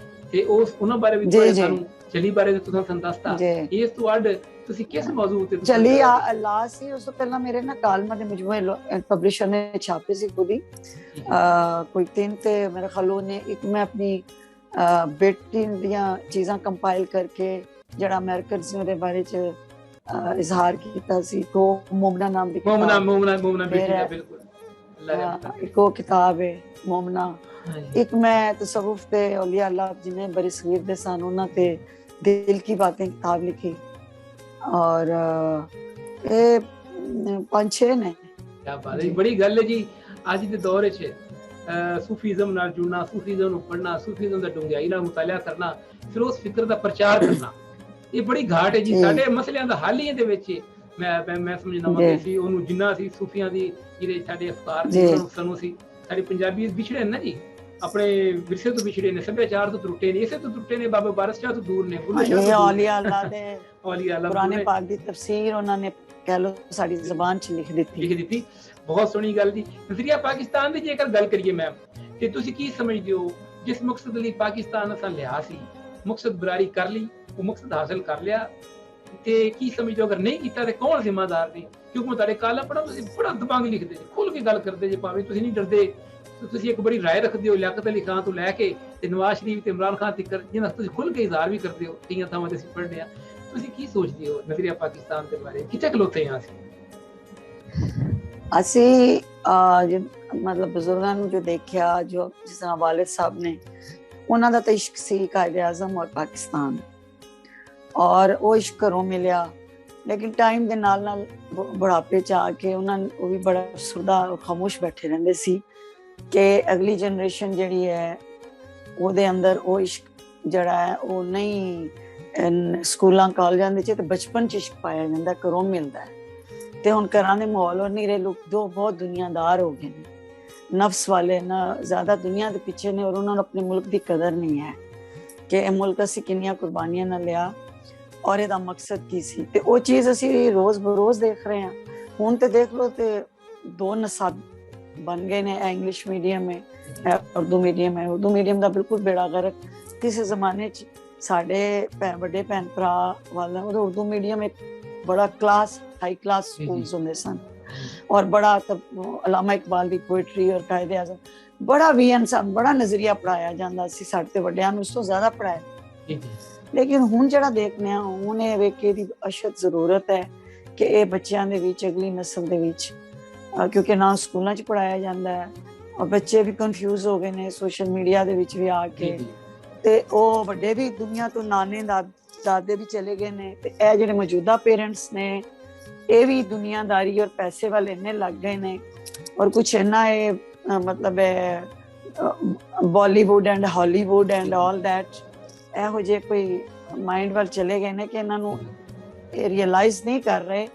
ਤੇ ਉਹਨਾਂ ਬਾਰੇ ਵੀ ਤੁਹਾਨੂੰ ਚੱਲੀ ਬਾਰੇ ਤੁਸੀਂ ਦੱਸਤਾ। ਇਸ ਤੋਂ ਅੱਡ ਤੁਸੀਂ ਕਿਸ ਮੌਜੂ ਤੇ ਚੱਲੀ ਅੱਲਾ ਸੀ? ਉਸ ਤੋਂ ਪਹਿਲਾਂ ਮੇਰੇ ਨਾ ਕਾਲਮਾ ਦੇ ਮਜਮੂਏ ਪਬਲਿਸ਼ਰ ਨੇ ਛਾਪੇ ਸੀ ਖੁਦ ਹੀ, ਕੋਈ 3 ਤੇ ਮੇਰੇ ਖਿਆਲ ਨੇ ਇੱਕ ਮੈਂ ਆਪਣੀ ਬੇਟੀ ਦੀਆਂ ਚੀਜ਼ਾਂ ਕੰਪਾਈਲ ਕਰਕੇ ਜਿਹੜਾ ਅਮਰੀਕਨ ਦੇ ਬਾਰੇ ਚ ਇਜ਼ਹਾਰ ਕੀਤਾ ਸੀ, ਕੋ ਮੋਮਨਾ ਨਾਮ ਦੀ ਮੋਮਨਾ ਬੇਟੀ ਦਾ ਬਿਲਕੁਲ ਇੱਕ ਉਹ ਕਿਤਾਬ ਹੈ ਮੋਮਨਾ। ਇੱਕ ਮੈਂ ਤਸਵੁਫ ਤੇ ਔਲੀਆ ਅੱਲਾਹ ਜਿਨੇ ਬੜੇ ਸਗੀਰ ਦੇ ਸਨ ਉਹਨਾਂ ਤੇ ਦਿਲ ਕੀ ਬਾतें ਕਿਤਾਬ ਲਿਖੀ, ਔਰ ਇਹ 5-6 ਨੇ। ਕੀ ਬਾਤ ਹੈ, ਬੜੀ ਗੱਲ ਹੈ ਜੀ। ਅੱਜ ਦੇ ਦੌਰ 'ਚ सूफीज़म ਨਾਲ ਜੁੜਨਾ, सूफीज़म ਨੂੰ ਪੜ੍ਹਨਾ, सूफीज़म ਦਾ ਡੂੰਘਾਈ ਨਾਲ ਮੁਤਾਲਿਆ ਕਰਨਾ, ਫਿਰ ਉਸ ਫਿਕਰ ਦਾ ਪ੍ਰਚਾਰ ਕਰਨਾ, ਇਹ ਬੜੀ ਘਾਟ ਹੈ ਜੀ। ਸਾਡੇ ਮਸਲਿਆਂ ਦਾ ਹੱਲ ਹੀ ਇਹਦੇ ਵਿੱਚ ਮੈਂ ਸਮਝਦਾ ਵਾਂ ਕਿ ਅਸੀਂ ਉਹਨੂੰ ਜਿੰਨਾ ਅਸੀਂ ਸੂਫੀਆਂ ਦੀ ਜਿਹੜੇ ਸਾਡੇ ਅਫਕਾਰ ਨੇ ਸਾਨੂੰ ਸੀ, ਸਾਡੇ ਪੰਜਾਬੀ ਵਿਛੜੇ ਨਾ ਜੀ, ਆਪਣੇ ਵਿਰਸੇ ਤੋਂ ਵਿਛੜੇ ਨੇ, ਸੱਭਿਆਚਾਰ ਤੋਂ ਟੁੱਟੇ ਨੇ, ਇਸੇ ਤੋਂ ਟੁੱਟੇ ਨੇ, ਬਾਬਾ ਬਾਰਸ ਸ਼ਾਹ ਤੋਂ ਦੂਰ ਨੇ, ਔਲੀਆ ਅੱਲਾਹ ਦੇ ਕੁਰਾਨ ਪਾਕ ਦੀ ਤਫਸੀਰ ਉਹਨਾਂ ਨੇ ਕਹਿ ਲੋ ਸਾਡੀ ਜ਼ੁਬਾਨ 'ਚ ਲਿਖ ਦਿੱਤੀ। ਬਹੁਤ ਸੋਹਣੀ ਗੱਲ ਜੀ। ਨਜ਼ਰੀਆ ਪਾਕਿਸਤਾਨ ਦੀ ਜੇਕਰ ਗੱਲ ਕਰੀਏ ਮੈਮ, ਤੇ ਤੁਸੀਂ ਕੀ ਸਮਝਦੇ ਹੋ ਜਿਸ ਮਕਸਦ ਲਈ ਪਾਕਿਸਤਾਨ ਅਸਾਂ ਲਿਆ ਸੀ, ਮਕਸਦ ਬਰਾਰੀ ਕਰ ਲਈ, ਉਹ ਮਕਸਦ ਹਾਸਲ ਕਰ ਲਿਆ, ਤੇ ਕੀ ਸਮਝਦੇ ਹੋ ਅਗਰ ਨਹੀਂ ਕੀਤਾ ਤੇ ਕੌਣ ਜ਼ਿੰਮੇਦਾਰ ਨੇ? ਕਿਉਂਕਿ ਮੈਂ ਤੁਹਾਡੇ ਕਾਲਾ ਪੜ੍ਹਾ, ਤੁਸੀਂ ਬੜਾ ਦਬੰਗ ਲਿਖਦੇ ਜੀ, ਖੁੱਲ ਕੇ ਗੱਲ ਕਰਦੇ ਜੇ, ਭਾਵੇਂ ਤੁਸੀਂ ਨਹੀਂ ਡਰਦੇ, ਤੁਸੀਂ ਇੱਕ ਬੜੀ ਰਾਏ ਰੱਖਦੇ ਹੋ ਲਿਆਕਤ ਅਲੀ ਖਾਨ ਤੋਂ ਲੈ ਕੇ ਤੇ ਨਵਾਜ਼ ਸ਼ਰੀਫ ਤੇ ਇਮਰਾਨ ਖਾਨ ਤੱਕ, ਜਿਹਨਾਂ ਤੁਸੀਂ ਖੁੱਲ ਕੇ ਇਜ਼ਹਾਰ ਵੀ ਕਰਦੇ ਹੋ, ਕਈਆਂ ਥਾਵਾਂ ਤੇ ਅਸੀਂ ਪੜ੍ਹਦੇ ਹਾਂ। ਤੁਸੀਂ ਕੀ ਸੋਚਦੇ ਹੋ ਨਜ਼ਰੀਆ ਪਾਕਿਸਤਾਨ ਦੇ ਬਾਰੇ, ਕਿੱਥੇ ਖਲੋਤੇ ਹਾਂ ਅਸੀਂ? ਮਤਲਬ ਬਜ਼ੁਰਗਾਂ ਨੂੰ ਜੋ ਦੇਖਿਆ, ਜੋ ਜਿਸ ਤਰ੍ਹਾਂ ਵਾਲਿਦ ਸਾਹਿਬ ਨੇ, ਉਹਨਾਂ ਦਾ ਤਾਂ ਇਸ਼ਕ ਸੀ ਕਾਇਦ ਆਜ਼ਮ ਔਰ ਪਾਕਿਸਤਾਨ, ਔਰ ਉਹ ਇਸ਼ਕ ਘਰੋਂ ਮਿਲਿਆ, ਲੇਕਿਨ ਟਾਈਮ ਦੇ ਨਾਲ ਨਾਲ ਬੁਢਾਪੇ 'ਚ ਆ ਕੇ ਉਹ ਵੀ ਬੜਾ ਸੁਰਦਾ ਖਾਮੋਸ਼ ਬੈਠੇ ਰਹਿੰਦੇ ਸੀ ਕਿ ਅਗਲੀ ਜਨਰੇਸ਼ਨ ਜਿਹੜੀ ਹੈ ਉਹਦੇ ਅੰਦਰ ਉਹ ਇਸ਼ਕ ਜਿਹੜਾ ਹੈ ਉਹ ਨਹੀਂ, ਸਕੂਲਾਂ ਕਾਲਜਾਂ ਦੇ 'ਚ ਤੇ ਬਚਪਨ 'ਚ ਇਸ਼ਕ ਪਾਇਆ ਜਾਂਦਾ, ਘਰੋਂ ਮਿਲਦਾ। ਤੇ ਹੁਣ ਘਰਾਂ ਦੇ ਮਾਹੌਲ ਔਰ ਨੀਰੇ ਲੋਕ ਬਹੁਤ ਦੁਨੀਆਦਾਰ ਹੋ ਗਏ ਨੇ, ਨਫਸ ਵਾਲੇ, ਨਾ ਜ਼ਿਆਦਾ ਦੁਨੀਆ ਦੇ ਪਿੱਛੇ ਨੇ, ਔਰ ਉਹਨਾਂ ਨੂੰ ਆਪਣੇ ਮੁਲਕ ਦੀ ਕਦਰ ਨਹੀਂ ਹੈ ਕਿ ਇਹ ਮੁਲਕ ਅਸੀਂ ਕਿੰਨੀਆਂ ਕੁਰਬਾਨੀਆਂ ਨਾਲ ਲਿਆ ਔਰ ਇਹਦਾ ਮਕਸਦ ਕੀ ਸੀ। ਤੇ ਉਹ ਚੀਜ਼ ਅਸੀਂ ਰੋਜ਼ ਬਰੋਜ਼ ਦੇਖ ਰਹੇ ਹਾਂ। ਹੁਣ ਤੇ ਦੇਖ ਲਓ ਤੇ ਦੋ ਨਸਾਬ ਬਣ ਗਏ ਨੇ, ਇੰਗਲਿਸ਼ ਮੀਡੀਅਮ ਹੈ, ਉਰਦੂ ਮੀਡੀਅਮ ਹੈ। ਉਰਦੂ ਮੀਡੀਅਮ ਦਾ ਬਿਲਕੁਲ ਬੇੜਾ ਗਰਕ, ਕਿਸੇ ਜ਼ਮਾਨੇ 'ਚ ਸਾਡੇ ਵੱਡੇ ਭੈਣ ਭਰਾ ਵਾਲਾ ਉਰਦੂ ਮੀਡੀਅਮ ਇੱਕ ਬੜਾ ਕਲਾਸ, ਹਾਈ ਕਲਾਸ ਸਕੂਲਸ ਹੁੰਦੇ ਸਨ, ਔਰ ਬੜਾ ਅਲਾਮਾ ਇਕਬਾਲ ਦੀ ਪੋਇਟਰੀ ਔਰ ਕਾਇਦ ਆਜ਼ਮ ਬੜਾ ਵੀ ਇਨਸਾਨ, ਬੜਾ ਨਜ਼ਰੀਆ ਪੜ੍ਹਾਇਆ ਜਾਂਦਾ ਸੀ। ਸਾਡੇ ਤੇ ਵੱਡਿਆਂ ਨੂੰ ਉਸ ਤੋਂ ਜ਼ਿਆਦਾ ਪੜ੍ਹਾਇਆ। ਲੇਕਿਨ ਹੁਣ ਜਿਹੜਾ ਦੇਖਦੇ ਹਾਂ, ਹੁਣ ਇਹ ਵੇਖ ਕੇ ਦੀ ਅਸ਼ਦ ਜ਼ਰੂਰਤ ਹੈ ਕਿ ਇਹ ਬੱਚਿਆਂ ਦੇ ਵਿੱਚ, ਅਗਲੀ ਨਸਲ ਦੇ ਵਿੱਚ, ਕਿਉਂਕਿ ਨਾ ਸਕੂਲਾਂ 'ਚ ਪੜ੍ਹਾਇਆ ਜਾਂਦਾ ਹੈ ਔਰ ਬੱਚੇ ਵੀ ਕਨਫਿਊਜ਼ ਹੋ ਗਏ ਨੇ ਸੋਸ਼ਲ ਮੀਡੀਆ ਦੇ ਵਿੱਚ ਵੀ ਆ ਕੇ, ਤੇ ਉਹ ਵੱਡੇ ਵੀ ਦੁਨੀਆ ਤੋਂ, ਨਾਨੇ ਦਾਦੇ ਵੀ ਚਲੇ ਗਏ ਨੇ, ਤੇ ਇਹ ਜਿਹੜੇ ਮੌਜੂਦਾ ਪੇਰੈਂਟਸ ਨੇ ਇਹ ਵੀ ਦੁਨੀਆਦਾਰੀ ਔਰ ਪੈਸੇ ਵੱਲ ਇੰਨੇ ਲੱਗ ਗਏ ਨੇ, ਔਰ ਕੁਛ ਇੰਨਾ ਇਹ ਮਤਲਬ Bollywood and Hollywood and all that, ਇਹੋ ਜਿਹੇ ਕੋਈ ਮਾਈਂਡ ਵੱਲ ਚਲੇ ਗਏ ਨੇ ਕਿ ਇਹਨਾਂ ਨੂੰ ਇਹ ਰੀਅਲਾਈਜ਼ ਨਹੀਂ ਕਰ ਰਹੇ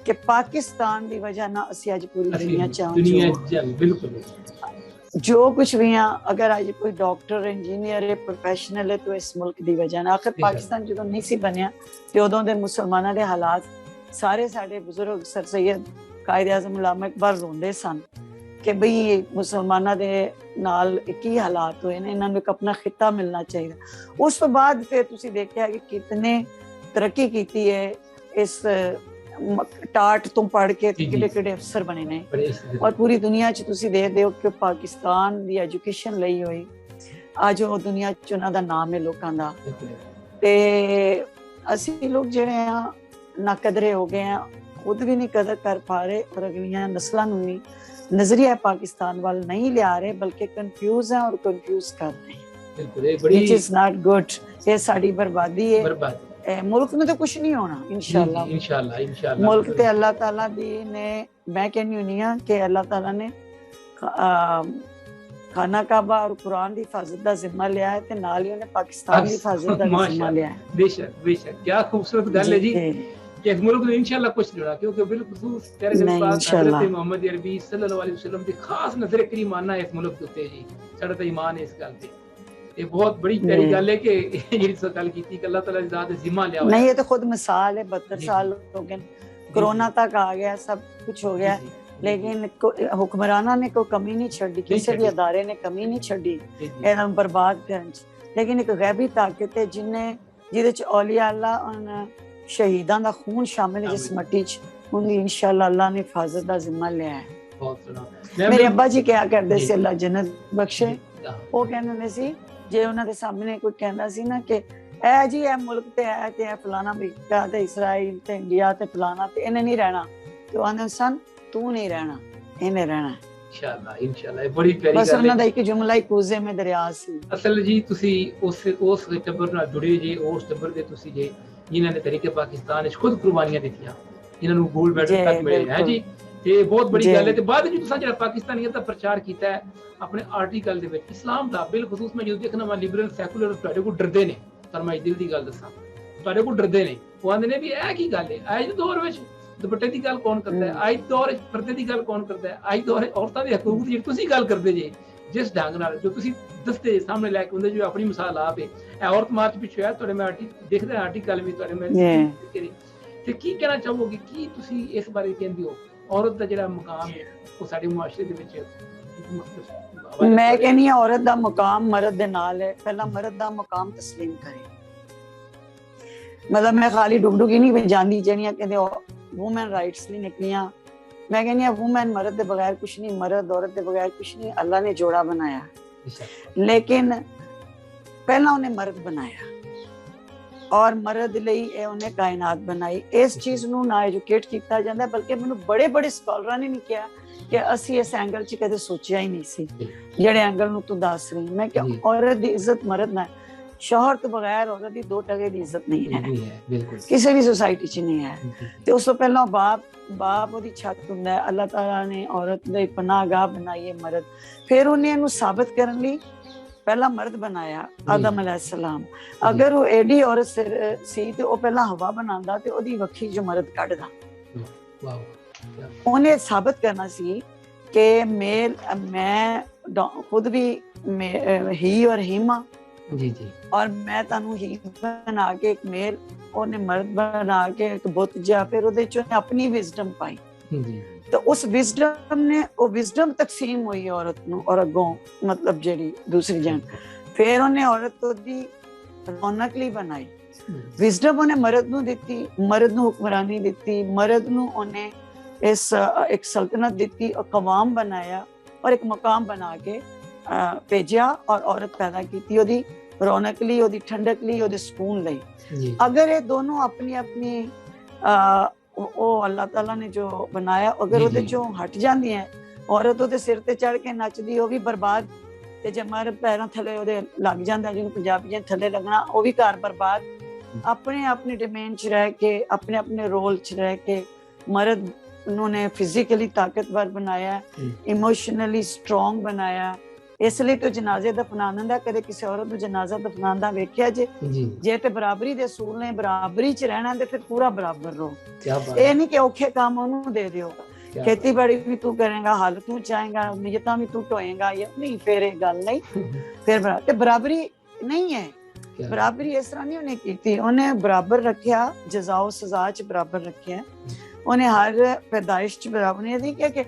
ਕਿ ਪਾਕਿਸਤਾਨ ਦੀ ਵਜ੍ਹਾ ਨਾਲ ਅਸੀਂ ਅੱਜ ਪੂਰੀ ਦੁਨੀਆ 'ਚ ਬਿਲਕੁਲ ਜੋ ਕੁਛ ਵੀ ਆ। ਅਗਰ ਅੱਜ ਕੋਈ ਡਾਕਟਰ, ਇੰਜੀਨੀਅਰ ਹੈ, ਪ੍ਰੋਫੈਸ਼ਨਲ ਹੈ, ਤਾਂ ਇਸ ਮੁਲਕ ਦੀ ਵਜ੍ਹਾ ਨਾਲ। ਆਖਰ ਪਾਕਿਸਤਾਨ ਜਦੋਂ ਨਹੀਂ ਸੀ ਬਣਿਆ ਤੇ ਉਦੋਂ ਦੇ ਮੁਸਲਮਾਨਾਂ ਦੇ ਹਾਲਾਤ ਸਾਰੇ, ਸਾਡੇ ਬਜ਼ੁਰਗ ਸਰ ਸੈਦ ਕਾਇਦ ਆਜ਼ਮ ਅਲਾਮਾ ਇਕਬਾਲ ਰੋਂਦੇ ਸਨ ਕਿ ਬਈ ਮੁਸਲਮਾਨਾਂ ਦੇ ਨਾਲ ਕੀ ਹਾਲਾਤ ਹੋਏ ਨੇ, ਇਹਨਾਂ ਨੂੰ ਇੱਕ ਆਪਣਾ ਖਿੱਤਾ ਮਿਲਣਾ ਚਾਹੀਦਾ। ਉਸ ਤੋਂ ਬਾਅਦ ਫਿਰ ਤੁਸੀਂ ਦੇਖਿਆ ਕਿ ਕਿਤਨੇ ਤਰੱਕੀ ਕੀਤੀ ਹੈ ਇਸ ਟਾਟ ਤੋਂ ਪੜ੍ਹ ਕੇ ਕਿਹੜੇ ਅਫਸਰ ਬਣੇ ਨੇ, ਔਰ ਪੂਰੀ ਦੁਨੀਆ 'ਚ ਤੁਸੀਂ ਦੇਖਦੇ ਹੋ ਕਿ ਪਾਕਿਸਤਾਨ ਦੀ ਐਜੂਕੇਸ਼ਨ ਲਈ ਹੋਈ ਅੱਜ ਉਹ ਦੁਨੀਆ 'ਚ ਉਹਨਾਂ ਦਾ ਨਾਮ ਹੈ ਲੋਕਾਂ ਦਾ। ਤੇ ਅਸੀਂ ਲੋਕ ਜਿਹੜੇ ਆ ਨਾ ਕਦਰੇ ਹੋ ਗਏ ਆ, ਖੁਦ ਵੀ ਨਹੀਂ ਕਦਰ ਕਰ ਪਾ ਰਹੇ ਔਰ ਅਗਲੀਆਂ ਨਸਲਾਂ ਨੂੰ ਵੀ ਨਜ਼ਰੀਆ ਪਾਕਿਸਤਾਨ ਵੱਲ ਨਹੀਂ ਲਿਆ ਰਹੇ, ਬਲਕਿ ਕਨਫਿਊਜ਼ ਹੈ ਔਰ ਕਨਫਿਊਜ਼ ਕਰ ਰਹੇ ਬਿਲਕੁਲ, which is not good। ਇਹ ਸਾਡੀ ਬਰਬਾਦੀ ਹੈ। ਮੁਲਕ ਨੂੰ ਤਾਂ ਕੁਛ ਨਹੀਂ ਹੋਣਾ ਇਨਸ਼ਾਅੱਲਾ, ਮੁਲਕ ਤੇ ਅੱਲਾਹ ਤਾਲਾ ਦੀ ਨੇ, ਮੈਂ ਕਹਿੰਦੀ ਹੁੰਦੀ ਹਾਂ ਕਿ ਅੱਲਾਹ ਤਾਲਾ ਨੇ ਖਾਨਾ ਕਾਬਾ ਔਰ ਕੁਰਾਨ ਦੀ ਹਿਫਾਜ਼ਤ ਦਾ ਜ਼ਿੰਮਾ ਲਿਆ ਹੈ ਤੇ ਨਾਲ ਹੀ ਉਹਨੇ ਪਾਕਿਸਤਾਨ ਦੀ ਹਿਫਾਜ਼ਤ ਦਾ ਜ਼ਿੰਮਾ ਲਿਆ ਹੈ। ਬੇਸ਼ੱਕ ਬੇਸ਼ੱਕ, ਕੀ ਖੂਬਸੂਰਤ ਗੱਲ ਹੈ ਜੀ ਕਿ ਇਸ ਮੁਲਕ ਨੂੰ ਇਨਸ਼ਾਅੱਲਾ ਕੁਛ ਨਹੀਂ ਹੋਣਾ, ਕਿਉਂਕਿ ਬਿਲਖੁਸੂਸ ਪਿਆਰੇ ਨਬੀ ਪਾਕ ਹਜ਼ਰਤ ਮੁਹੰਮਦ ਅਰਬੀ ਸੱਲੱਲਾਹੁ ਅਲੈहि ਵਸੱਲਮ ਦੀ ਖਾਸ ਨਜ਼ਰ ਕਰੀਮਾਨਾ ਇਸ ਮੁਲਕ ਦੇ ਉੱਤੇ ਜੀ। ਸਾਡਾ ਤਾਂ ਈਮਾਨ ਹੈ ਇਸ ਗੱਲ ਤੇ। ਇਹ ਬਹੁਤ ਬੜੀ ਪਿਆਰੀ ਗੱਲ ਹੈ ਕਿ ਜਿਹੜੀ ਤੁਸੀਂ ਗੱਲ ਕੀਤੀ ਕਿ ਅੱਲਾਹ ਤਾਲਾ ਦੀ ਜ਼ਾਤ ਜ਼ਿੰਮਾ ਲਿਆ ਹੋਇਆ। ਨਹੀਂ, ਇਹ ਤਾਂ ਖੁਦ ਮਿਸਾਲ ਹੈ। 72 ਸਾਲ ਹੋ ਗਏ, कोरोना तक आ गया, सब कुछ हो गया, लेकिन हुक्मराना ने कोई कमी नहीं छड़ी, किसी भी अदारे ने कमी नहीं छड़ी ਇਹਨਾਂ ਨੂੰ ਬਰਬਾਦ ਕਰਨ 'ਚ। ਲੇਕਿਨ ਇੱਕ ਗੈਬੀ ਤਾਕਤ ਹੈ ਜਿਹਦੇ 'ਚ ਔਲੀਆ ਅੱਲਾ ਔਰ ਸ਼ਹੀਦਾਂ ਦਾ ਖੂਨ ਸ਼ਾਮਿਲ ਹੈ ਜਿਸ ਮਿੱਟੀ 'ਚ। ਉਹਦੀ ਇਨਸ਼ਾਅੱਲਾ ਅੱਲਾ ਨੇ ਹਿਫਾਜ਼ਤ ਦਾ ਜ਼ਿੰਮਾ ਲਿਆ ਹੈ। ਮੇਰੇ ਅੱਬਾ ਜੀ ਕਿਹਾ ਕਰਦੇ ਸੀ, ਅੱਲਾ ਜੰਨਤ ਬਖਸ਼ੇ, ਉਹ ਕਹਿੰਦੇ ਹੁੰਦੇ ਸੀ ਜੇ ਉਹਨਾਂ ਦੇ ਸਾਹਮਣੇ ਕੋਈ ਕਹਿੰਦਾ ਸੀ ਨਾ ਕਿ ਇਹ ਜੀ ਇਹ ਮੁਲਕ ਤੇ ਹੈ ਤੇ ਇਹ ਫਲਾਣਾ ਅਮਰੀਕਾ ਤੇ ਇਸਰਾਈਲ ਤੇ ਇੰਡੀਆ ਤੇ ਫਲਾਣਾ ਤੇ ਇਹਨੇ ਨਹੀਂ ਰਹਿਣਾ, ਤੇ ਉਹ ਆਂਦੇ ਸਨ ਤੂੰ ਨਹੀਂ ਰਹਿਣਾ, ਇਹਨੇ ਰਹਿਣਾ ਇਨਸ਼ਾਅੱਲਾ। ਇਨਸ਼ਾਅੱਲਾ, ਇਹ ਬੜੀ ਪਿਆਰੀ ਗੱਲ ਹੈ। ਬਸ ਉਹਨਾਂ ਦਾ ਇੱਕ ਜੁਮਲਾ ਹੀ ਕੂਜ਼ੇ ਮੇ ਦਰਿਆ ਸੀ। ਅਸਲ ਜੀ ਤੁਸੀਂ ਉਸ ਟੱਬਰ ਨਾਲ ਜੁੜੇ ਜੇ, ਉਸ ਟੱਬਰ ਦੇ ਤੁਸੀਂ ਜੇ ਜਿਨ੍ਹਾਂ ਨੇ ਤਰੀਕੇ ਪਾਕਿਸਤਾਨ ਵਿੱਚ ਖੁਦ ਕੁਰਬਾਨੀਆਂ ਦਿੱਤੀਆਂ, ਜਿਨ੍ਹਾਂ ਨੂੰ ਗੋਲਡ ਮੈਡਲ ਤੱਕ ਮਿਲੇ ਹੈ ਜੀ। ਤੇ ਬਹੁਤ ਬੜੀ ਜੀ। ਗੱਲ ਹੈ। ਤੇ ਬਾਅਦ ਵਿੱਚ ਤੁਸੀਂ ਜਿਹੜਾ ਪਾਕਿਸਤਾਨੀਅਤ ਦਾ ਪ੍ਰਚਾਰ ਕੀਤਾ ਹੈ ਆਪਣੇ ਆਰਟੀਕਲ ਦੇ ਵਿੱਚ, ਇਸਲਾਮ ਦਾ ਬਿਲਖਸੂਸ ਮੈਂ ਜਦੋਂ ਦੇਖਣਾ ਵਾ ਲਿਬਰਲ ਸੈਕੂਲਰ ਤੁਹਾਡੇ ਕੋਲ ਡਰਦੇ ਨੇ, ਪਰ ਮੈਂ ਦਿਲ ਦੀ ਗੱਲ ਦੱਸਾਂ, ਤੁਹਾਡੇ ਕੋਲ ਡਰਦੇ ਨੇ। ਉਹ ਆਂਦੇ ਨੇ ਵੀ ਇਹ ਕੀ ਗੱਲ ਹੈ, ਅੱਜ ਦੇ ਦੌਰ ਵਿੱਚ ਦੁਪੱਟੇ ਦੀ ਗੱਲ ਕੌਣ ਕਰਦਾ ਹੈ, ਅੱਜ ਦੌਰ ਵਿੱਚ ਪਰਦੇ ਦੀ ਗੱਲ ਕੌਣ ਕਰਦਾ ਹੈ, ਅੱਜ ਦੌਰ ਔਰਤਾਂ ਦੇ ਹਕੂਕ ਦੀ ਤੁਸੀਂ ਗੱਲ ਕਰਦੇ ਜੇ ਜਿਸ ਢੰਗ ਨਾਲ, ਜੋ ਤੁਸੀਂ ਦੱਸਦੇ ਸਾਹਮਣੇ ਲੈ ਕੇ ਹੁੰਦੇ, ਜੋ ਆਪਣੀ ਮਿਸਾਲ ਆਪ ਹੈ। ਇਹ ਔਰਤ ਮਾਰਚ ਪਿੱਛੇ ਹੈ ਤੁਹਾਡੇ, ਮੈਂ ਦੇਖਦਾ ਆਰਟੀਕਲ ਵੀ ਤੁਹਾਡੇ ਮੈਂ ਤੇ ਕੀ ਕਹਿਣਾ ਚਾਹੋਗੇ, ਕੀ ਤੁਸੀਂ ਇਸ ਬਾਰੇ ਕਹਿੰਦੇ ਹੋ, ਔਰਤ ਦਾ ਜਿਹੜਾ ਮੁਕਾਮ ਹੈ ਉਹ ਸਾਡੇ ਮੁਆਸ਼ਰੇ ਦੇ ਵਿੱਚ? ਮੈਂ ਕਹਿੰਦੀ ਹਾਂ ਔਰਤ ਦਾ ਮੁਕਾਮ ਮਰਦ ਦੇ ਨਾਲ ਹੈ। ਪਹਿਲਾਂ ਮਰਦ ਦਾ ਮੁਕਾਮ ਤਸਲੀਮ ਕਰੇ। ਮਤਲਬ ਮੈਂ ਖਾਲੀ ਡੁਗਡੁਗੀ ਨਹੀਂ ਵਜਾਂਦੀ ਜਿਹੜੀਆਂ ਕਹਿੰਦੇ ਵੂਮਨ ਰਾਈਟਸ ਲਈ ਨਿਕਲੀਆਂ। ਮੈਂ ਕਹਿੰਦੀ ਹਾਂ ਵੂਮਨ ਮਰਦ ਦੇ ਬਗੈਰ ਕੁਛ ਨਹੀਂ, ਮਰਦ ਔਰਤ ਦੇ ਬਗੈਰ ਕੁਛ ਨਹੀਂ। ਅੱਲਾ ਨੇ ਜੋੜਾ ਬਣਾਇਆ, ਲੇਕਿਨ ਪਹਿਲਾਂ ਉਹਨੇ ਮਰਦ ਬਣਾਇਆ ਔਰ ਮਰਦ ਲਈ ਇਹ ਉਹਨੇ ਕਾਇਨਾਤ ਬਣਾਈ। ਇਸ ਚੀਜ਼ ਨੂੰ ਨਾ ਐਜੂਕੇਟ ਕੀਤਾ ਜਾਂਦਾ, ਬਲਕਿ ਮੈਨੂੰ ਬੜੇ ਬੜੇ ਸਕਾਲਰਾਂ ਨੇ ਨਹੀਂ ਕਿਹਾ ਕਿ ਅਸੀਂ ਇਸ ਐਂਗਲ 'ਚ ਕਦੇ ਸੋਚਿਆ ਹੀ ਨਹੀਂ ਸੀ, ਜਿਹੜੇ ਐਂਗਲ ਨੂੰ ਤੂੰ ਦੱਸ ਰਹੀ। ਮੈਂ ਕਿਹਾ ਔਰਤ ਦੀ ਇੱਜ਼ਤ ਮਰਦ ਨਾਲ, ਸ਼ੌਹਰ ਤੋਂ ਬਗੈਰ ਔਰਤ ਦੀ 2 ਟਕੇ ਦੀ ਇੱਜ਼ਤ ਨਹੀਂ ਹੈ, ਕਿਸੇ ਵੀ ਸੁਸਾਇਟੀ 'ਚ ਨਹੀਂ ਹੈ। ਤੇ ਉਸ ਤੋਂ ਪਹਿਲਾਂ ਬਾਪ ਉਹਦੀ ਛੱਤ ਹੁੰਦਾ ਹੈ। ਅੱਲਾਹ ਤਾਲਾ ਨੇ ਔਰਤ ਲਈ ਪਨਾਹਗਾਹ ਬਣਾਈ ਹੈ ਮਰਦ। ਫਿਰ ਉਹਨੇ ਇਹਨੂੰ ਸਾਬਤ ਕਰਨ ਲਈ ਪਹਿਲਾਂ ਮਰਦ ਬਣਾਇਆ, ਆਦਮ ਅਲੈਹਿਸਲਾਮ। ਅਗਰ ਉਹ ਐਡੀ ਔਰਤ ਸੀ ਤੇ ਉਹ ਪਹਿਲਾਂ ਹਵਾ ਬਣਾਉਂਦਾ ਤੇ ਉਹਦੀ ਵੱਖੀ 'ਚ ਮਰਦ ਕੱਢਦਾ। ਉਹਨੇ ਸਾਬਤ ਕਰਨਾ ਸੀ ਕਿ ਮੈਂ ਖੁਦ ਵੀ ਹੀ ਔਰ ਹੀਮਾ ਔਰ ਮੈਂ ਤੁਹਾਨੂੰ ਹੀ ਬਣਾ ਕੇ ਇੱਕ ਮੇਲ, ਉਹਨੇ ਮਰਦ ਬਣਾ ਕੇ ਇੱਕ ਬੁੱਤ ਜਿਹਾ, ਫਿਰ ਉਹਦੇ 'ਚ ਉਹਨੇ ਆਪਣੀ ਵਿਜ਼ਡਮ ਪਾਈ। ਤੇ ਉਸ ਵਿਜ਼ਡਮ ਨੇ, ਉਹ ਵਿਜ਼ਡਮ ਤਕਸੀਮ ਹੋਈ ਔਰਤ ਨੂੰ, ਔਰ ਅੱਗੋਂ ਮਤਲਬ ਜਿਹੜੀ ਦੂਸਰੀ ਜਨ, ਫਿਰ ਉਹਨੇ ਔਰਤ ਉਹਦੀ ਰੌਨਕ ਲਈ ਬਣਾਈ। ਵਿਜ਼ਡਮ ਉਹਨੇ ਮਰਦ ਨੂੰ ਦਿੱਤੀ, ਮਰਦ ਨੂੰ ਹੁਕਮਰਾਨੀ ਦਿੱਤੀ, ਮਰਦ ਨੂੰ ਉਹਨੇ ਇੱਕ ਸਲਤਨਤ ਦਿੱਤੀ, ਇੱਕ ਕਵਾਮ ਬਣਾਇਆ ਔਰ ਇੱਕ ਮਕਾਮ ਬਣਾ ਕੇ ਭੇਜਿਆ ਔਰ ਔਰਤ ਪੈਦਾ ਕੀਤੀ ਉਹਦੀ ਰੌਨਕ ਲਈ, ਉਹਦੀ ਠੰਡਕ ਲਈ, ਉਹਦੇ ਸਕੂਨ ਲਈ। ਅਗਰ ਇਹ ਦੋਨੋਂ ਆਪਣੀ ਆਪਣੀ ਉਹ ਅੱਲਾਹ ਤਾਲਾ ਨੇ ਜੋ ਬਣਾਇਆ, ਅਗਰ ਉਹਦੇ ਚੋਂ ਹਟ ਜਾਂਦੀ ਹੈ, ਔਰਤ ਉਹਦੇ ਸਿਰ ਤੇ ਚੜ ਕੇ ਨੱਚਦੀ, ਉਹ ਵੀ ਬਰਬਾਦ। ਤੇ ਜੇ ਮਰਦ ਪੈਰਾਂ ਥੱਲੇ ਉਹਦੇ ਲੱਗ ਜਾਂਦਾ, ਜਿਹਨੂੰ ਪੰਜਾਬੀ ਥੱਲੇ ਲੱਗਣਾ, ਉਹ ਵੀ ਘਰ ਬਰਬਾਦ। ਆਪਣੇ ਆਪਣੇ ਡੋਮੇਨ 'ਚ ਰਹਿ ਕੇ, ਆਪਣੇ ਆਪਣੇ ਰੋਲ 'ਚ ਰਹਿ ਕੇ ਮਰਦ ਨੂੰ ਨੇ ਫਿਜ਼ੀਕਲੀ ਤਾਕਤਵਰ ਬਣਾਇਆ, ਇਮੋਸ਼ਨਲੀ ਸਟਰੋਂਗ ਬਣਾਇਆ। ਇਸ ਲਈ ਤਾਂ ਜਨਾਜ਼ੇ ਦਫਨਾਉਣ ਦਾ, ਕਦੇ ਕਿਸੇ ਔਰਤ ਨੂੰ ਜਨਾਜ਼ਾ ਦਫਨਾਉਂਦਾ ਵੇਖਿਆ ਜੇ ਤੇ ਬਰਾਬਰੀ ਦੇ ਅਸੂਲ ਨੇ, ਬਰਾਬਰੀ 'ਚ ਰਹਿਣਾ ਤੇ ਫਿਰ ਪੂਰਾ ਬਰਾਬਰ ਰਹੋ। ਇਹ ਨਹੀਂ ਕਿ ਔਖੇ ਕੰਮ ਉਹਨੂੰ ਦੇ ਦਿਓ, ਖੇਤੀਬਾੜੀ ਵੀ ਤੂੰ ਕਰੇਗਾ, ਹਲ ਤੂੰ ਚਾਹੇਗਾ, ਨਿਯਤਾਂ ਵੀ ਤੂੰ ਢੋਏਗਾ, ਨਹੀਂ, ਫਿਰ ਇਹ ਗੱਲ ਨਹੀਂ। ਫਿਰ ਤੇ ਬਰਾਬਰੀ ਨਹੀਂ ਹੈ। ਬਰਾਬਰੀ ਇਸ ਤਰ੍ਹਾਂ ਨਹੀਂ ਉਹਨੇ ਕੀਤੀ, ਉਹਨੇ ਬਰਾਬਰ ਰੱਖਿਆ, ਜਜ਼ਾਓ ਸਜ਼ਾ 'ਚ ਬਰਾਬਰ ਰੱਖਿਆ। ਉਹਨੇ ਹਰ ਪੈਦਾਇਸ਼ 'ਚ ਬਰਾਬਰ ਨਹੀਂ ਕਿਹਾ ਕਿ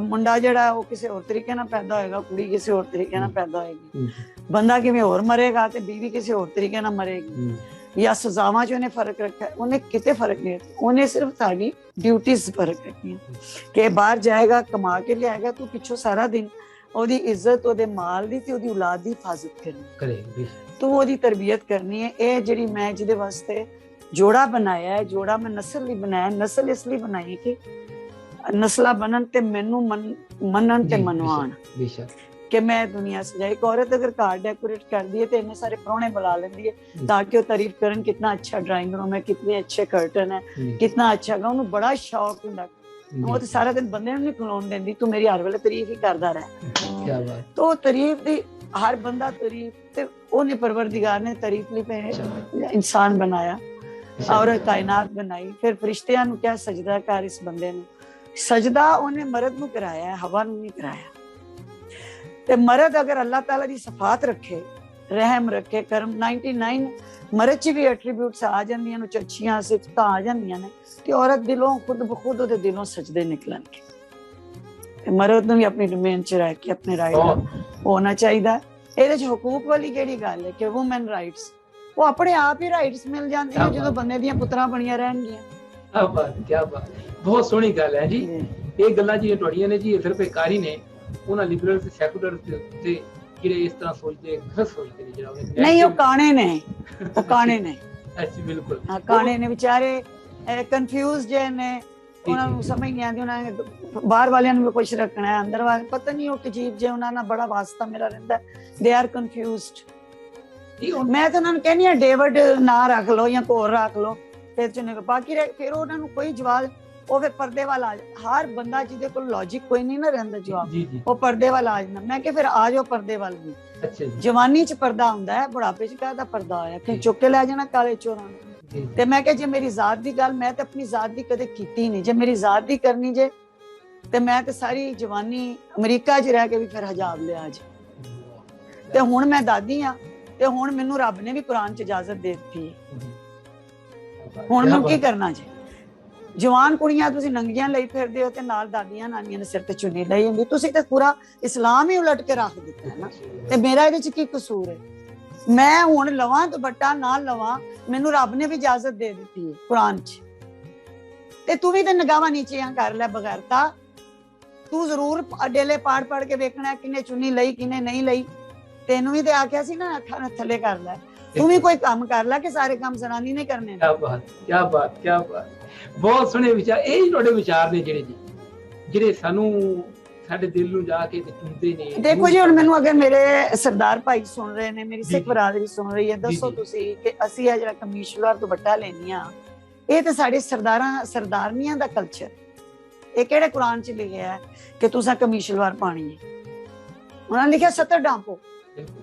ਮੁੰਡਾ ਜਿਹੜਾ ਉਹ ਕਿਸੇ ਹੋਰ ਤਰੀਕੇ ਨਾਲ ਪੈਦਾ ਹੋਏਗਾ, ਕੁੜੀ ਕਿਸੇ ਹੋਰ ਤਰੀਕੇ ਨਾਲ ਪੈਦਾ ਹੋਏਗੀ, ਬੰਦਾ ਕਿਵੇਂ ਹੋਰ ਮਰੇਗਾ ਤੇ ਬੀਵੀ ਕਿਸੇ ਹੋਰ ਤਰੀਕੇ ਨਾਲ ਮਰੇਗੀ, ਜਾਂ ਸਜ਼ਾਵਾਂ 'ਚ ਉਹਨੇ ਫਰਕ ਰੱਖਿਆ। ਉਹਨੇ ਕਿਤੇ ਫਰਕ ਨਹੀਂ ਰੱਖਿਆ, ਉਹਨੇ ਸਿਰਫ ਸਾਡੀ ਡਿਊਟੀਜ਼ ਫਰਕ ਰੱਖੀਆਂ ਕਿ ਬਾਹਰ ਜਾਏਗਾ, ਕਮਾ ਕੇ ਲਿਆਏਗਾ, ਤੂੰ ਪਿੱਛੋਂ ਸਾਰਾ ਦਿਨ ਉਹਦੀ ਇੱਜ਼ਤ, ਉਹਦੇ ਮਾਲ ਦੀ ਤੇ ਉਹਦੀ ਔਲਾਦ ਦੀ ਹਿਫਾਜ਼ਤ ਕਰਨੀ, ਤੂੰ ਉਹਦੀ ਤਰਬੀਅਤ ਕਰਨੀ ਹੈ। ਇਹ ਜਿਹੜੀ ਮੈਂ ਜਿਹਦੇ ਵਾਸਤੇ ਜੋੜਾ ਬਣਾਇਆ ਹੈ, ਜੋੜਾ ਮੈਂ ਨਸਲ ਲਈ ਬਣਾਇਆ। ਨਸਲ ਇਸ ਲਈ ਬਣਾਈ ਕਿ ਨਸਲਾਂ ਬਣਨ ਤੇ ਮੈਨੂੰ ਮੰਨਣ ਤੇ ਮਨਵਾਉਣ ਕਿ ਮੈਂ ਦੁਨੀਆ ਸਜਾਈ। ਇੱਕ ਔਰਤ ਅਗਰ ਘਰ ਡੈਕੋਰੇਟ ਕਰਦੀ ਹੈ ਤੇ ਇੰਨੇ ਸਾਰੇ ਪ੍ਰਾਹੁਣੇ ਬੁਲਾ ਲੈਂਦੀ ਹੈ ਤਾਂ ਕਿ ਉਹ ਤਾਰੀਫ ਕਰਨ, ਕਿੰਨਾ ਅੱਛਾ ਡਰਾਇੰਗ ਰੂਮ ਹੈ, ਕਿਤਨੇ ਅੱਛੇ ਕਰਟਨ ਹੈ, ਕਿੰਨਾ ਅੱਛਾ ਹੈਗਾ। ਉਹਨੂੰ ਬੜਾ ਸ਼ੌਕ ਹੁੰਦਾ। ਉਹ ਤੇ ਸਾਰਾ ਦਿਨ ਬੰਦੇ ਨੂੰ ਨਹੀਂ ਖਲੋਣ ਦਿੰਦੀ, ਤੂੰ ਮੇਰੀ ਹਰ ਵੇਲੇ ਤਾਰੀਫ ਹੀ ਕਰਦਾ ਰਹਿ। ਤੋ ਤਾਰੀਫ ਦੀ ਹਰ ਬੰਦਾ ਤਾਰੀਫ, ਤੇ ਉਹਨੇ ਪਰਵਰदिगार ਨੇ ਤਾਰੀਫ ਲਈ ਇਨਸਾਨ ਬਣਾਇਆ ਔਰ ਕਾਇਨਾਤ ਬਣਾਈ। ਫਿਰ ਫਰਿਸ਼ਤਿਆਂ ਨੂੰ ਕਿਹਾ ਸਜਦਾ ਕਰ ਇਸ ਬੰਦੇ ਨੂੰ। ਸਜਦਾ ਉਹਨੇ ਮਰਦ ਨੂੰ ਕਰਾਇਆ, ਹਵਾ ਨੂੰ ਨਹੀਂ ਕਰਾਇਆ। ਤੇ ਮਰਦ ਅਗਰ ਅੱਲਾਹ ਤਾਲਾ ਦੀ ਸਫਾਤ ਰੱਖੇ, ਰਹਿਮ ਰੱਖੇ, ਕਰਮ, 99 ਮਰਦ 'ਚ ਵੀ ਐਟਰੀਬਿਊਟਸ ਆ ਜਾਂਦੀਆਂ ਨੇ, ਅੱਛੀਆਂ ਸਿਫਤਾਂ ਆ ਜਾਂਦੀਆਂ ਨੇ, ਤੇ ਔਰਤ ਦਿਲੋਂ ਖੁਦ ਬਖੁਦ ਉਹਦੇ ਦਿਲੋਂ ਸਜਦੇ ਨਿਕਲਣਗੇ। ਤੇ ਮਰਦ ਨੂੰ ਵੀ ਆਪਣੀ ਡੋਮੇਨ 'ਚ ਰਹਿ ਕੇ ਆਪਣੇ ਰਾਈਟ ਹੋਣਾ ਚਾਹੀਦਾ। ਇਹਦੇ 'ਚ ਹਕੂਕ ਵਾਲੀ ਕਿਹੜੀ ਗੱਲ ਹੈ ਕਿ ਵੂਮਨ ਰਾਈਟਸ, ਉਹ ਆਪਣੇ ਆਪ ਹੀ ਰਾਈਟਸ ਮਿਲ ਜਾਂਦੇ ਨੇ ਜਦੋਂ ਬੰਦੇ ਦੀਆਂ ਪੁੱਤਰਾਂ ਬਣੀਆਂ ਰਹਿਣਗੀਆਂ। ਕਿਆ ਬਾਤ, ਕਿਆ ਬਾਤ, ਬਹੁਤ ਸੋਹਣੀ ਗੱਲ ਹੈ ਜੀ। ਇਹ ਗੱਲਾਂ ਜੀ ਤੁਹਾਡੀਆਂ ਨੇ ਜੀ, ਇਹ ਸਿਰਫ ਇੱਕ ਹੀ ਨੇ ਉਹਨਾਂ ਲਿਬਰਲ ਤੇ ਸੈਕੂਲਰ ਤੇ ਜਿਹੜੇ ਇਸ ਤਰ੍ਹਾਂ ਸੋਚਦੇ, ਗਲਤ ਸੋਚਦੇ ਨੇ। ਜਿਹੜਾ ਨਹੀਂ, ਉਹ ਕਾਣੇ ਨੇ, ਉਹ ਕਾਣੇ ਨੇ। ਅੱਛਾ, ਬਿਲਕੁਲ ਕਾਣੇ ਨੇ, ਵਿਚਾਰੇ ਕਨਫਿਊਜ਼ ਜੇ ਨੇ, ਉਹਨਾਂ ਨੂੰ ਸਮਝ ਨਹੀਂ ਆਉਂਦੀ। ਉਹਨਾਂ ਨੇ ਬਾਹਰ ਵਾਲਿਆਂ ਨੂੰ ਵੀ ਕੁਛ ਰੱਖਣਾ ਹੈ, ਅੰਦਰ ਵਾਲੇ ਪਤਾ ਨਹੀਂ ਉਹ ਅਜੀਬ ਜੇ, ਉਹਨਾਂ ਨਾਲ ਬੜਾ ਵਾਸਤਾ ਮੇਰਾ ਰਹਿੰਦਾ। They are confused. ਮੈਂ ਤਾਂ ਉਹਨਾਂ ਨੂੰ ਕਹਿੰਦੀ ਹਾਂ ਡੇਵਿਡ ਨਾ ਰੱਖ ਲਓ ਜਾਂ ਕੋਰ ਰੱਖ ਲਓ, ਫਿਰ ਚੁਣੇ ਬਾਕੀ ਫਿਰ ਉਹਨਾਂ ਨੂੰ ਕੋਈ ਜਵਾਬ ਉਹ ਫਿਰ ਪਰਦੇ ਵੱਲ ਆ ਹਰ ਬੰਦਾ ਜਿਹਦੇ ਕੋਲ ਲੌਜਿਕ ਕੋਈ ਨਹੀਂ ਨਾ ਰਹਿੰਦਾ ਜਵਾਬ ਜੀ ਜੀ ਉਹ ਪਰਦੇ ਵੱਲ ਆ ਜਾਂਦਾ। ਮੈਂ ਕਿ ਫਿਰ ਆ ਜਾਓ ਪਰਦੇ ਵੱਲ ਵੀ। ਅੱਛਾ ਜੀ ਜਵਾਨੀ ਚ ਪਰਦਾ ਹੁੰਦਾ ਹੈ, ਬੁਢਾਪੇ ਚ ਕਾਹਦਾ ਪਰਦਾ ਆਇਆ ਕਿ ਚੁੱਕ ਕੇ ਲੈ ਜਾਣਾ ਕਾਲੇ ਚੋਰਾਂ ਨੂੰ। ਜੀ ਤੇ ਮੈਂ ਕਿਹਾ ਜੇ ਮੇਰੀ ਜ਼ਾਤ ਦੀ ਗੱਲ, ਮੈਂ ਤਾਂ ਆਪਣੀ ਜ਼ਾਤ ਦੀ ਕਦੇ ਕੀਤੀ ਨਹੀਂ, ਜੇ ਮੇਰੀ ਜ਼ਾਤ ਦੀ ਕਰਨੀ ਜੇ ਤੇ ਮੈਂ ਤੇ ਸਾਰੀ ਜਵਾਨੀ ਅਮਰੀਕਾ 'ਚ ਰਹਿ ਕੇ ਵੀ ਫਿਰ ਹਜਾਬ ਲਿਆ ਅੱਜ। ਤੇ ਹੁਣ ਮੈਂ ਦਾਦੀ ਆ ਤੇ ਹੁਣ ਮੈਨੂੰ ਰੱਬ ਨੇ ਵੀ ਕੁਰਾਨ 'ਚ ਇਜਾਜ਼ਤ ਦੇ ਦਿੱਤੀ ਹੁਣ ਮੈਂ ਕੀ ਕਰਨਾ ਜੀ। ਜਵਾਨ ਕੁੜੀਆਂ ਤੁਸੀਂ ਨੰਗੀਆਂ ਲਈ ਫਿਰਦੇ ਹੋ ਤੇ ਨਾਲ ਦਾਦੀਆਂ ਨਾਨੀਆਂ ਦੇ ਸਿਰ ਤੇ ਚੁੰਨੀ ਲਈ ਹੁੰਦੀ। ਤੁਸੀਂ ਤਾਂ ਪੂਰਾ ਇਸਲਾਮ ਹੀ ਉਲਟ ਕੇ ਰੱਖ ਦਿੱਤਾ ਹੈ ਨਾ, ਤੇ ਮੇਰਾ ਇਹਦੇ 'ਚ ਕੀ ਕਸੂਰ ਹੈ? ਮੈਂ ਹੁਣ ਲਵਾਂ ਦੁਪੱਟਾ ਨਾ ਲਵਾਂ, ਮੈਨੂੰ ਰੱਬ ਨੇ ਵੀ ਇਜਾਜ਼ਤ ਦੇ ਦਿੱਤੀ ਹੈ ਕੁਰਾਨ 'ਚ। ਤੇ ਤੂੰ ਵੀ ਤੇ ਨਿਗਾਹਾਂ ਨੀਚੀਆਂ ਕਰ ਲੈ ਬਗੈਰਤਾ। ਤੂੰ ਜ਼ਰੂਰ ਡੇਲੇ ਪੜ ਕੇ ਵੇਖਣਾ ਕਿਨੇ ਚੁੰਨੀ ਲਈ ਕਿਨੇ ਨਹੀਂ ਲਈ। ਤੈਨੂੰ ਵੀ ਤੇ ਆਖਿਆ ਸੀ ਨਾ ਅੱਖਾਂ ਥੱਲੇ ਕਰ ਲੈ। ਤੂੰ ਵੀ ਕੋਈ ਕੰਮ ਕਰ ਲੈ ਕਿ ਸਾਰੇ ਕੰਮ ਜ਼ਨਾਨੀ ਨੇ ਕਰਨੇ। ਕਿਆ ਬਾਤ ਕਿਆ ਬਾਤ ਕਿਆ ਬਾਤ। ਬਹੁਤ ਸੋਹਣੇ ਵਿਚਾਰ। ਇਹ ਹੀ ਤੁਹਾਡੇ ਵਿਚਾਰ ਨੇ ਜਿਹੜੇ ਸਾਨੂੰ ਸਾਡੇ ਦਿਲ ਨੂੰ ਜਾ ਕੇ ਚੁੰਮਦੇ ਨੇ। ਦੇਖੋ ਜੀ ਹੁਣ ਮੈਨੂੰ ਅਗਰ ਮੇਰੇ ਸਰਦਾਰ ਭਾਈ ਸੁਣ ਰਹੇ ਨੇ, ਮੇਰੀ ਸਿੱਖ ਬਰਾਦਰੀ ਸੁਣ ਰਹੀ ਹੈ, ਦੱਸੋ ਤੁਸੀਂ ਕਿ ਅਸੀਂ ਇਹ ਜਿਹੜਾ ਕਮੀਸ਼ਲਵਾਰ ਦੁਪੱਟਾ ਲੈਂਦੀਆਂ ਇਹ ਤੇ ਸਾਡੇ ਸਰਦਾਰਨੀਆਂ ਦਾ ਕਲਚਰ। ਇਹ ਕਿਹੜੇ ਕੁਰਾਨ 'ਚ ਲਿਖਿਆ ਹੈ ਕਿ ਤੁਸੀਂ ਕਮੀਸ਼ਲਵਾਰ ਪਾਣੀ ਹੈ? ਉਹਨਾਂ ਨੇ ਲਿਖਿਆ ਸਤਰ ਡਾਂਪੋ।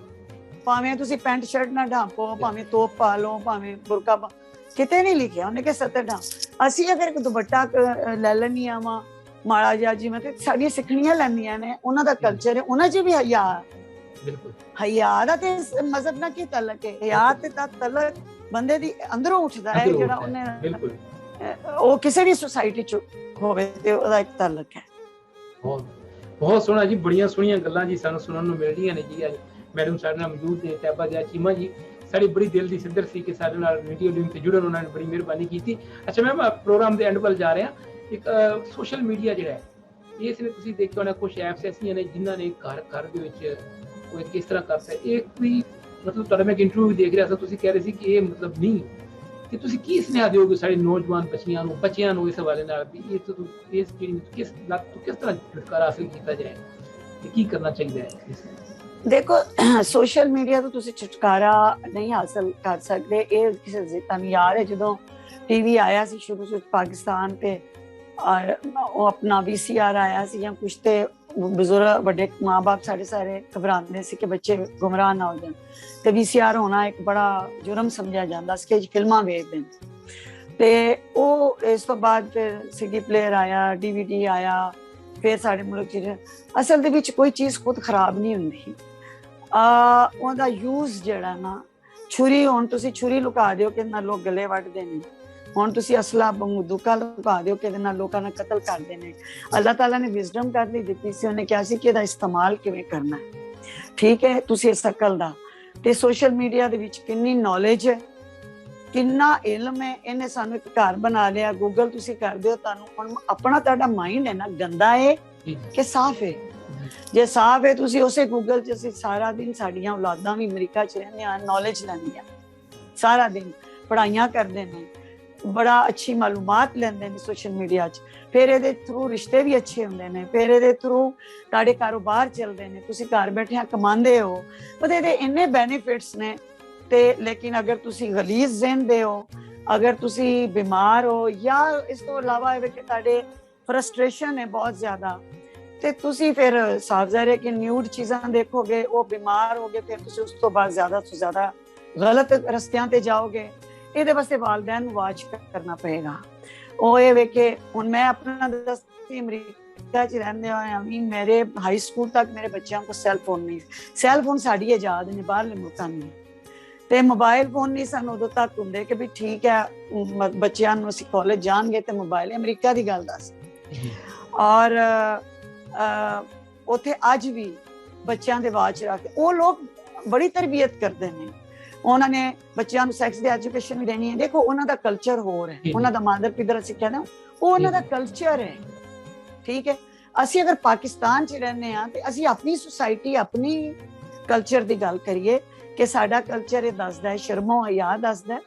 ਭਾਵੇਂ ਤੁਸੀਂ ਪੈਂਟ ਸ਼ਰਟ ਨਾ ਢਾਂਪੋ, ਭਾਵੇਂ ਤੋਪ ਪਾ ਲਓ, ਭਾਵੇਂ ਬੁਰਕਾ ਕਿਤੇ ਨਹੀਂ ਲਿਖਿਆ ਉਹਨੇ ਕਿ ਸਤਰ ਡਾਂਪ। ਅਸੀਂ ਅਗਰ ਇੱਕ ਦੁਪੱਟਾ ਲੈ ਲੈਣੀਆਂ ਵਾ ਮਾੜਾ ਜਿਹਾ, ਜਿਵੇਂ ਕਿ ਸਾਡੀਆਂ ਸਿੱਖਣੀਆਂ ਲੈਂਦੀਆਂ ਨੇ, ਉਹਨਾਂ ਦਾ ਕਲਚਰ ਹੈ, ਉਹਨਾਂ 'ਚ ਵੀ ਹਯਾ। ਬਿਲਕੁਲ ਹਯਾ ਦਾ ਤੇ ਮਜ਼ਹਬ ਨਾਲ ਕੀ ਤਲਕ ਹੈ? ਹਯਾ ਤੇ ਤਾਂ ਤਲਕ ਬੰਦੇ ਦੀ ਅੰਦਰੋਂ ਉੱਠਦਾ ਹੈ, ਜਿਹੜਾ ਉਹਨੇ ਉਹ ਕਿਸੇ ਵੀ ਸੁਸਾਇਟੀ 'ਚ ਹੋਵੇ ਤੇ ਉਹਦਾ ਇੱਕ ਤਲਕ ਹੈ। ਬਹੁਤ ਸੋਹਣਾ ਜੀ। ਬੜੀਆਂ ਸੋਹਣੀਆਂ ਗੱਲਾਂ ਜੀ ਸਾਨੂੰ ਸੁਣਨ ਨੂੰ ਮਿਲ ਰਹੀਆਂ ਨੇ ਜੀ। ਅੱਜ ਮੈਡਮ ਸਾਡੇ ਨਾਲ ਮੌਜੂਦ ਨੇ, ਤੈਬਾ ਦਿਆ ਚੀਮਾ ਜੀ। ਸਾਡੀ ਬੜੀ ਦਿਲ ਦੀ ਸਿੱਧਰ ਸੀ ਕਿ ਸਾਡੇ ਨਾਲ ਮੀਡੀਆ ਲਿੰਕ ਤੇ ਜੁੜਨ, ਉਹਨਾਂ ਨੇ ਬੜੀ ਮਿਹਰਬਾਨੀ ਕੀਤੀ। ਅੱਛਾ ਮੈਮ, ਪ੍ਰੋਗਰਾਮ ਦੇ ਐਂਡ ਵੱਲ ਜਾ ਰਹੇ ਹਾਂ। ਇੱਕ ਸੋਸ਼ਲ ਮੀਡੀਆ ਜਿਹੜਾ ਹੈ, ਇਸ ਨੇ ਤੁਸੀਂ ਦੇਖਿਆ ਹੋਣਾ ਕੁਝ ਐਪਸ ਐਸੀਆਂ ਨੇ ਜਿਨ੍ਹਾਂ ਨੇ ਘਰ ਦੇ ਵਿੱਚ ਕੋਈ ਕਿਸ ਤਰ੍ਹਾਂ ਕਰ ਸਕਦਾ। ਇਹ ਕੋਈ ਮਤਲਬ ਤੁਹਾਡਾ ਮੈਂ ਇੱਕ ਇੰਟਰਵਿਊ ਵੀ ਦੇਖ ਰਿਹਾ ਸੀ, ਤੁਸੀਂ ਕਹਿ ਰਹੇ ਸੀ ਕਿ ਇਹ ਮਤਲਬ ਨਹੀਂ, ਕਿ ਤੁਸੀਂ ਕੀ ਸੁਨੇਹਾ ਦਿਓਗੇ ਸਾਡੇ ਨੌਜਵਾਨ ਬੱਚਿਆਂ ਨੂੰ ਇਸ ਹਵਾਲੇ ਨਾਲ ਵੀ ਇਸ ਚੀਜ਼ ਕਿਸ ਲੱਤ ਤੋਂ ਕਿਸ ਤਰ੍ਹਾਂ ਛੁਟਕਾਰਾ ਹਾਸਿਲ ਕੀਤਾ ਜਾਏ ਤੇ ਕੀ ਕਰਨਾ ਚਾਹੀਦਾ ਹੈ? ਦੇਖੋ ਸੋਸ਼ਲ ਮੀਡੀਆ ਤੋਂ ਤੁਸੀਂ ਛੁਟਕਾਰਾ ਨਹੀਂ ਹਾਸਲ ਕਰ ਸਕਦੇ। ਇਹ ਕਿਸੇ ਤੁਹਾਨੂੰ ਯਾਦ ਹੈ ਜਦੋਂ ਟੀਵੀ ਆਇਆ ਸੀ ਸ਼ੁਰੂ ਪਾਕਿਸਤਾਨ ਤੇ ਉਹ ਆਪਣਾ VCR ਆਇਆ ਸੀ ਜਾਂ ਕੁਛ, ਤੇ ਬਜ਼ੁਰਗ ਵੱਡੇ ਮਾਂ-ਬਾਪ ਸਾਡੇ ਸਾਰੇ ਘਬਰਾਉਂਦੇ ਸੀ ਕਿ ਬੱਚੇ ਗੁੰਮਰਾਹ ਨਾ ਹੋ ਜਾਣ, ਤੇ VCR ਹੋਣਾ ਇੱਕ ਬੜਾ ਜੁਰਮ ਸਮਝਿਆ ਜਾਂਦਾ ਸੀ ਕਿ ਫਿਲਮਾਂ ਵੇਖਦੇ ਨੇ। ਤੇ ਉਹ ਇਸ ਤੋਂ ਬਾਅਦ ਫਿਰ CD ਪਲੇਅਰ ਆਇਆ, DVD ਆਇਆ, ਫਿਰ ਸਾਡੇ ਮੁਲਕ 'ਚ ਅਸਲ ਦੇ ਵਿੱਚ ਕੋਈ ਚੀਜ਼ ਖੁਦ ਖਰਾਬ ਨਹੀਂ ਹੁੰਦੀ। ਉਹਦਾ ਯੂਜ਼ ਜਿਹੜਾ ਨਾ, ਛੁਰੀ, ਹੁਣ ਤੁਸੀਂ ਛੁਰੀ ਲੁਕਾ ਦਿਓ ਕਿ ਨਾਲ ਲੋਕ ਗਲੇ ਵੱਢਦੇ ਨੇ, ਹੁਣ ਤੁਸੀਂ ਅਸਲਾ ਬੰਦੂਕਾਂ ਲੁਕਾ ਦਿਓ ਕਿ ਇਹਦੇ ਨਾਲ ਲੋਕਾਂ ਦਾ ਕਤਲ ਕਰਦੇ ਨੇ। ਅੱਲਾਹ ਤਾਲਾ ਨੇ ਵਿਜ਼ਡਮ ਕਰ ਲਈ ਦਿੱਤੀ ਸੀ, ਉਹਨੇ ਕਿਹਾ ਸੀ ਕਿ ਇਹਦਾ ਇਸਤੇਮਾਲ ਕਿਵੇਂ ਕਰਨਾ ਹੈ। ਠੀਕ ਹੈ, ਤੁਸੀਂ ਇਸ ਅਕਲ ਦਾ ਤੇ ਸੋਸ਼ਲ ਮੀਡੀਆ ਦੇ ਵਿੱਚ ਕਿੰਨੀ ਨੌਲੇਜ ਹੈ, ਕਿੰਨਾ ਇਲਮ ਹੈ, ਇਹਨੇ ਸਾਨੂੰ ਇੱਕ ਘਰ ਬਣਾ ਲਿਆ। ਗੂਗਲ ਤੁਸੀਂ ਕਰਦੇ ਹੋ, ਤੁਹਾਨੂੰ ਹੁਣ ਆਪਣਾ ਤੁਹਾਡਾ ਮਾਈਂਡ ਹੈ ਨਾ, ਗੰਦਾ ਹੈ ਕਿ ਸਾਫ਼ ਹੈ? ਜੇ ਸਾਫ਼ ਹੈ, ਤੁਸੀਂ ਉਸੇ ਗੂਗਲ 'ਚ ਅਸੀਂ ਸਾਰਾ ਦਿਨ, ਸਾਡੀਆਂ ਔਲਾਦਾਂ ਵੀ ਅਮਰੀਕਾ 'ਚ ਰਹਿੰਦੀਆਂ, ਨੌਲੇਜ ਲੈਂਦੀਆਂ, ਸਾਰਾ ਦਿਨ ਪੜ੍ਹਾਈਆਂ ਕਰਦੇ ਨੇ, ਬੜਾ ਅੱਛੀ ਮਾਲੂਮਾਤ ਲੈਂਦੇ ਨੇ ਸੋਸ਼ਲ ਮੀਡੀਆ 'ਚ। ਫਿਰ ਇਹਦੇ ਥਰੂ ਰਿਸ਼ਤੇ ਵੀ ਅੱਛੇ ਹੁੰਦੇ ਨੇ, ਫਿਰ ਇਹਦੇ ਥਰੂ ਤੁਹਾਡੇ ਕਾਰੋਬਾਰ ਚੱਲਦੇ ਨੇ, ਤੁਸੀਂ ਘਰ ਬੈਠਿਆਂ ਕਮਾਉਂਦੇ ਹੋ, ਉਹਦੇ ਦੇ ਇੰਨੇ ਬੈਨੀਫਿਟਸ ਨੇ। ਤੇ ਲੇਕਿਨ ਅਗਰ ਤੁਸੀਂ ਗਲੀਜ਼ ਜ਼ਿਹਨ ਦੇ ਹੋ, ਅਗਰ ਤੁਸੀਂ ਬਿਮਾਰ ਹੋ, ਜਾਂ ਇਸ ਤੋਂ ਇਲਾਵਾ ਇਹ ਕਿ ਤੁਹਾਡੇ ਫਰਸਟ੍ਰੇਸ਼ਨ ਹੈ ਬਹੁਤ ਜ਼ਿਆਦਾ, ਤੇ ਤੁਸੀਂ ਫਿਰ ਸਾਫ਼ ਜ਼ਾਹਿਰ ਹੈ ਕਿ ਨਿਊਡ ਚੀਜ਼ਾਂ ਦੇਖੋਗੇ, ਉਹ ਬਿਮਾਰ ਹੋਗੇ, ਫਿਰ ਤੁਸੀਂ ਉਸ ਤੋਂ ਬਾਅਦ ਜ਼ਿਆਦਾ ਤੋਂ ਜ਼ਿਆਦਾ ਗਲਤ ਰਸਤਿਆਂ ਤੇ ਜਾਓਗੇ। ਇਹਦੇ ਵਾਸਤੇ ਵਾਲਿदैन ਨੂੰ ਵਾਚ ਕਰਨਾ ਪਏਗਾ। ਉਹ ਇਹ ਵੇਖੇ, ਹੁਣ ਮੈਂ ਆਪਣਾ ਦੱਸਦੀ, ਅਮਰੀਕਾ 'ਚ ਰਹਿੰਦੇ ਹੋਏ ਵੀ ਮੇਰੇ ਹਾਈ ਸਕੂਲ ਤੱਕ ਮੇਰੇ ਬੱਚਿਆਂ ਕੋਲ ਸੈੱਲ ਫੋਨ ਨਹੀਂ। ਸੈੱਲ ਫੋਨ ਸਾਡੀ ਆਜ਼ਾਦ ਨੇ, ਬਾਹਰਲੇ ਮੁਲਕਾਂ ਨਹੀਂ। ਤੇ ਮੋਬਾਈਲ ਫੋਨ ਨਹੀਂ ਸਾਨੂੰ ਉਦੋਂ ਤੱਕ ਹੁੰਦੇ ਕਿ ਵੀ ਠੀਕ ਹੈ ਬੱਚਿਆਂ ਨੂੰ ਅਸੀਂ ਕਾਲਜ ਜਾਣਗੇ ਤੇ ਮੋਬਾਈਲ। ਅਮਰੀਕਾ ਦੀ ਗੱਲ ਦੱਸ। ਔਰ ਉੱਥੇ ਅੱਜ ਵੀ ਬੱਚਿਆਂ ਦੇ ਵਾਚ ਰੱਖ, ਉਹ ਲੋਕ ਬੜੀ ਤਰਬੀਅਤ ਕਰਦੇ ਨੇ। ਉਹਨਾਂ ਨੇ ਬੱਚਿਆਂ ਨੂੰ ਸੈਕਸ ਦੀ ਐਜੂਕੇਸ਼ਨ ਵੀ ਦੇਣੀ ਹੈ। ਦੇਖੋ ਉਹਨਾਂ ਦਾ ਕਲਚਰ ਹੋਰ ਹੈ, ਉਹਨਾਂ ਦਾ ਮਾਦਰ ਪਿਦਰ ਸਿੱਖਿਆ ਨਾ, ਉਹ ਉਹਨਾਂ ਦਾ ਕਲਚਰ ਹੈ। ਠੀਕ ਹੈ, ਅਸੀਂ ਅਗਰ ਪਾਕਿਸਤਾਨ 'ਚ ਰਹਿੰਦੇ ਹਾਂ ਤੇ ਅਸੀਂ ਆਪਣੀ ਸੁਸਾਇਟੀ, ਆਪਣੀ ਕਲਚਰ ਦੀ ਗੱਲ ਕਰੀਏ ਕਿ ਸਾਡਾ ਕਲਚਰ ਇਹ ਦੱਸਦਾ ਹੈ, ਸ਼ਰਮੋ ਹਯਾ ਦੱਸਦਾ,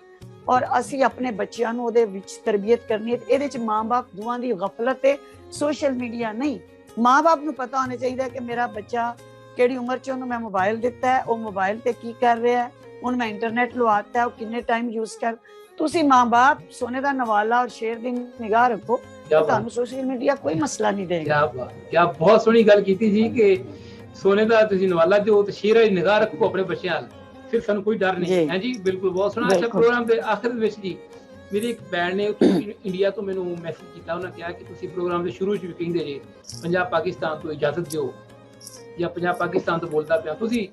ਔਰ ਅਸੀਂ ਆਪਣੇ ਬੱਚਿਆਂ ਨੂੰ ਉਹਦੇ ਵਿੱਚ ਤਰਬੀਅਤ ਕਰਨੀ ਹੈ। ਇਹਦੇ 'ਚ ਮਾਂ-ਬਾਪ ਦੋਵਾਂ ਦੀ ਗਫਲਤ ਹੈ, ਸੋਸ਼ਲ ਮੀਡੀਆ ਨਹੀਂ। ਮਾਂ-ਬਾਪ ਨੂੰ ਪਤਾ ਹੋਣਾ ਚਾਹੀਦਾ ਕਿ ਮੇਰਾ ਬੱਚਾ ਕਿਹੜੀ ਉਮਰ 'ਚ ਉਹਨੂੰ ਮੈਂ ਮੋਬਾਈਲ ਦਿੱਤਾ ਹੈ, ਉਹ ਮੋਬਾਈਲ ਤੇ ਕੀ ਕਰ ਰਿਹਾ ਹੈ, ਹੁਣ ਮੈਂ ਇੰਟਰਨੈਟ ਲਵਾਤਾ ਹੈ, ਉਹ ਕਿੰਨੇ ਟਾਈਮ ਯੂਜ਼ ਕਰ। ਤੁਸੀਂ ਮਾਂ-ਬਾਪ ਸੋਨੇ ਦਾ ਨਵਾਲਾ ਔਰ ਸ਼ੇਰ ਦੀ ਨਿਗਾਹ ਰੱਖੋ क्या ਤੁਹਾਨੂੰ ਸੋਸ਼ਲ ਮੀਡੀਆ ਕੋਈ ਮਸਲਾ ਨਹੀਂ ਦੇਗਾ। क्या बहुत सोहनी गल कीती जी कि सोने का तुसीं नवाला दिओ ते शेरा दी निगाह रखो अपने बच्चों हाल, फिर सानू कोई डर नहीं है जी। बिल्कुल बहुत सोहना। अच्छा प्रोग्राम के आखिर विच जी मेरी एक भैन ने इंडिया तो मैनू मैसेज किया, उन्होंने कहा कि तुसीं प्रोग्राम के शुरू च भी कहिंदे जे पंजाब पाकिस्तान तो इजाजत दिओ या पंजाब पाकिस्तान तो बोलता पिया, तुसीं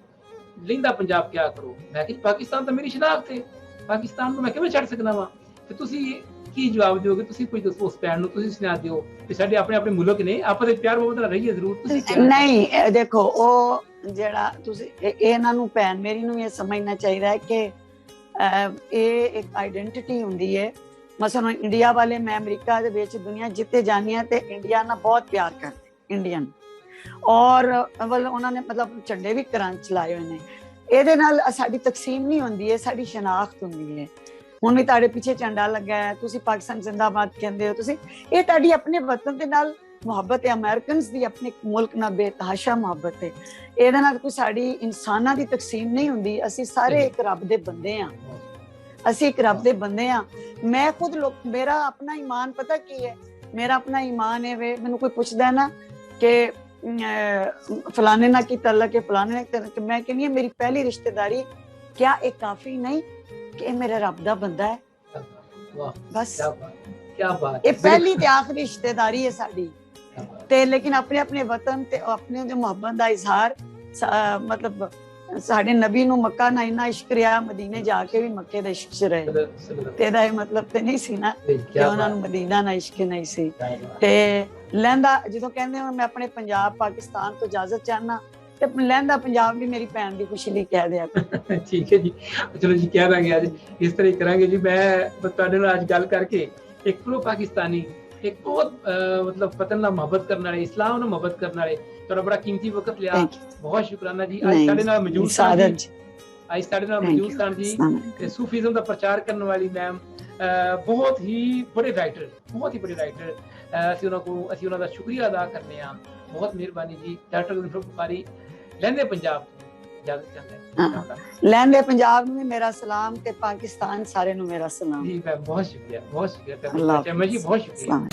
लहिंदा पंजाब क्या करो। मैं कि पाकिस्तान तो मेरी शनाख्त है, पाकिस्तान को मैं किवें छड्ड सकदा वां। ते तुसीं ਕੀ ਜਵਾਬ ਦਿਓਗੇ ਤੁਸੀਂ? ਕੋਈ ਦੱਸੋ ਉਸ ਭੈਣ ਨੂੰ, ਤੁਸੀਂ ਸੁਣਾ ਦਿਓ ਕਿ ਸਾਡੇ ਆਪਣੇ ਆਪਣੇ ਮੁਲਕ ਨੇ, ਆਪਾਂ ਦੇ ਪਿਆਰ ਮੁਹੱਬਤ ਨਾਲ ਰਹੀਏ ਜ਼ਰੂਰ। ਤੁਸੀਂ ਨਹੀਂ ਦੇਖੋ ਉਹ ਜਿਹੜਾ ਤੁਸੀਂ ਇਹਨਾਂ ਨੂੰ ਭੈਣ ਮੇਰੀ ਨੂੰ ਇਹ ਸਮਝਣਾ ਚਾਹੀਦਾ ਹੈ ਕਿ ਇਹ ਇੱਕ ਆਈਡੈਂਟੀਟੀ ਹੁੰਦੀ ਹੈ। ਮਸਲਨ ਇੰਡੀਆ ਵਾਲੇ, ਮੈਂ ਅਮਰੀਕਾ ਦੇ ਵਿੱਚ ਦੁਨੀਆ ਜਿੱਤੇ ਜਾਣੀ ਹੈ ਤੇ ਇੰਡੀਆ ਨਾਲ ਬਹੁਤ ਪਿਆਰ ਕਰਦੇ ਇੰਡੀਅਨ, ਔਰ ਉਹਨਾਂ ਨੇ ਮਤਲਬ ਝੰਡੇ ਵੀ ਘਰਾਂ ਚਲਾਏ ਹੋਏ ਨੇ। ਇਹਦੇ ਨਾਲ ਸਾਡੀ ਤਕਸੀਮ ਨਹੀਂ ਹੁੰਦੀ ਹੈ, ਸਾਡੀ ਸ਼ਨਾਖਤ ਹੁੰਦੀ ਹੈ। ਹੁਣ ਵੀ ਤੁਹਾਡੇ ਪਿੱਛੇ ਝੰਡਾ ਲੱਗਾ ਹੈ, ਤੁਸੀਂ ਪਾਕਿਸਤਾਨ ਜ਼ਿੰਦਾਬਾਦ ਕਹਿੰਦੇ ਹੋ, ਤੁਸੀਂ ਇਹ ਤੁਹਾਡੀ ਆਪਣੇ ਵਤਨ ਦੇ ਨਾਲ ਮੁਹੱਬਤ ਹੈ। ਅਮਰੀਕਨਸ ਦੀ ਆਪਣੇ ਮੁਲਕ ਨਾਲ ਬੇਤਹਾਸ਼ਾ ਮੁਹੱਬਤ ਹੈ। ਇਹਦੇ ਨਾਲ ਕੋਈ ਸਾਡੀ ਇਨਸਾਨਾਂ ਦੀ ਤਕਸੀਮ ਨਹੀਂ ਹੁੰਦੀ। ਅਸੀਂ ਸਾਰੇ ਇੱਕ ਰੱਬ ਦੇ ਬੰਦੇ ਹਾਂ, ਅਸੀਂ ਇੱਕ ਰੱਬ ਦੇ ਬੰਦੇ ਹਾਂ। ਮੈਂ ਖੁਦ ਮੇਰਾ ਆਪਣਾ ਈਮਾਨ ਪਤਾ ਕੀ ਹੈ, ਮੇਰਾ ਆਪਣਾ ਈਮਾਨ ਹੈ ਵੇ, ਮੈਨੂੰ ਕੋਈ ਪੁੱਛਦਾ ਨਾ ਕਿ ਫਲਾਣੇ ਨਾਲ ਕੀ ਤਲਕ ਹੈ, ਫਲਾਣੇ ਨਾਲ, ਮੈਂ ਕਹਿੰਦੀ ਹਾਂ ਮੇਰੀ ਪਹਿਲੀ ਰਿਸ਼ਤੇਦਾਰੀ ਕਿਆ ਇਹ ਕਾਫੀ ਨਹੀਂ ਕਿ ਇਹ ਮੇਰੇ ਰੱਬ ਦਾ ਬੰਦਾ ਹੈ। ਬਸ क्या बात, ਇਹ ਪਹਿਲੀ ਤੇ ਆਖਰੀ ਰਿਸ਼ਤੇਦਾਰੀ ਹੈ ਸਾਡੀ। ਤੇ ਲੇਕਿਨ ਆਪਣੇ ਆਪਣੇ ਵਤਨ ਤੇ ਆਪਣੇ ਜੋ ਮੁਹੱਬਤ ਦਾ ਇਜ਼ਹਾਰ, ਮਤਲਬ ਸਾਡੇ ਨਬੀ ਨੂੰ ਮੱਕਾ ਨਾਲ ਇੰਨਾ ਇਸ਼ਕ ਰਿਹਾ, ਮਦੀਨੇ ਜਾ ਕੇ ਵੀ ਮੱਕੇ ਦਾ ਇਸ਼ਕ ਚ ਰਹੇ। ਤੇ ਇਹਦਾ ਇਹ ਮਤਲਬ ਤੇ ਨਹੀਂ ਸੀ ਨਾ ਕਿ ਉਹਨਾਂ ਨੂੰ ਮਦੀਨਾ ਨਾਲ ਇਸ਼ਕ ਨਹੀਂ ਸੀ। ਤੇ ਲਹਿੰਦਾ ਜਦੋਂ ਕਹਿੰਦੇ ਹੋ ਮੈਂ ਆਪਣੇ ਪੰਜਾਬ ਪਾਕਿਸਤਾਨ ਤੋਂ ਇਜਾਜ਼ਤ ਚਾਹਨਾ, ਤੇ ਲਹਿੰਦਾ ਪੰਜਾਬ ਵੀ ਮੇਰੀ ਭੈਣ ਦੀ ਖੁਸ਼ੀ ਲਈ ਕਹਿ ਦਿਆ। ਠੀਕ ਹੈ ਜੀ, ਚਲੋ ਜੀ ਕਹਿ ਦਾਂਗੇ ਅੱਜ ਇਸ ਤਰ੍ਹਾਂ ਹੀ ਕਰਾਂਗੇ ਜੀ। ਮੈਂ ਤੁਹਾਡੇ ਨਾਲ ਅੱਜ ਗੱਲ ਕਰਕੇ ਇੱਕ ਪ੍ਰੋ ਪਾਕਿਸਤਾਨੀ, ਇੱਕ ਬਹੁਤ ਮਤਲਬ ਵਤਨ ਨਾਲ ਮੁਹੱਬਤ ਕਰਨ ਵਾਲੇ, ਇਸਲਾਮ ਨਾਲ ਮੁਹੱਬਤ ਕਰਨ ਵਾਲੇ, ਤੁਹਾਡਾ ਬੜਾ ਕੀਮਤੀ ਵਕਤ ਲਿਆ, ਬਹੁਤ ਸ਼ੁਕਰਾਨਾ ਜੀ। ਅੱਜ ਸਾਡੇ ਨਾਲ ਮੌਜੂਦ ਸਨ ਜੀ, ਅੱਜ ਸਾਡੇ ਨਾਲ ਮੌਜੂਦ ਸਨ ਜੀ ਤੇ ਸੂਫੀਜ਼ਮ ਦਾ ਪ੍ਰਚਾਰ ਕਰਨ ਵਾਲੀ ਮੈਮ, ਬਹੁਤ ਹੀ ਬੜੇ ਰਾਈਟਰ, ਬਹੁਤ ਹੀ ਬੜੇ ਰਾਈਟਰ। ਅਸੀਂ ਉਹਨਾਂ ਦਾ ਸ਼ੁਕਰੀਆ ਅਦਾ ਕਰਨੇ ਆ। ਬਹੁਤ ਮਿਹਰਬਾਨੀ ਜੀ। ਡਾਕਟਰ ਗੁਲਫਰ ਬੁਖਾਰੀ, ਲਹਿੰਦੇ ਪੰਜਾਬ ਤੋਂ ਇਜਾਜ਼ਤ ਚਾਹੁੰਦੇ। ਲਹਿੰਦੇ ਪੰਜਾਬ ਨੂੰ ਵੀ ਮੇਰਾ ਸਲਾਮ ਤੇ ਪਾਕਿਸਤਾਨ ਸਾਰੇ ਨੂੰ ਮੇਰਾ ਸਲਾਮ। ਜੀ ਮੈਮ ਬਹੁਤ ਸ਼ੁਕਰੀਆ, ਬਹੁਤ ਸ਼ੁਕਰੀਆ। ਅੱਲਾਹ ਜੀ ਬਹੁਤ ਸ਼ੁਕਰੀਆ।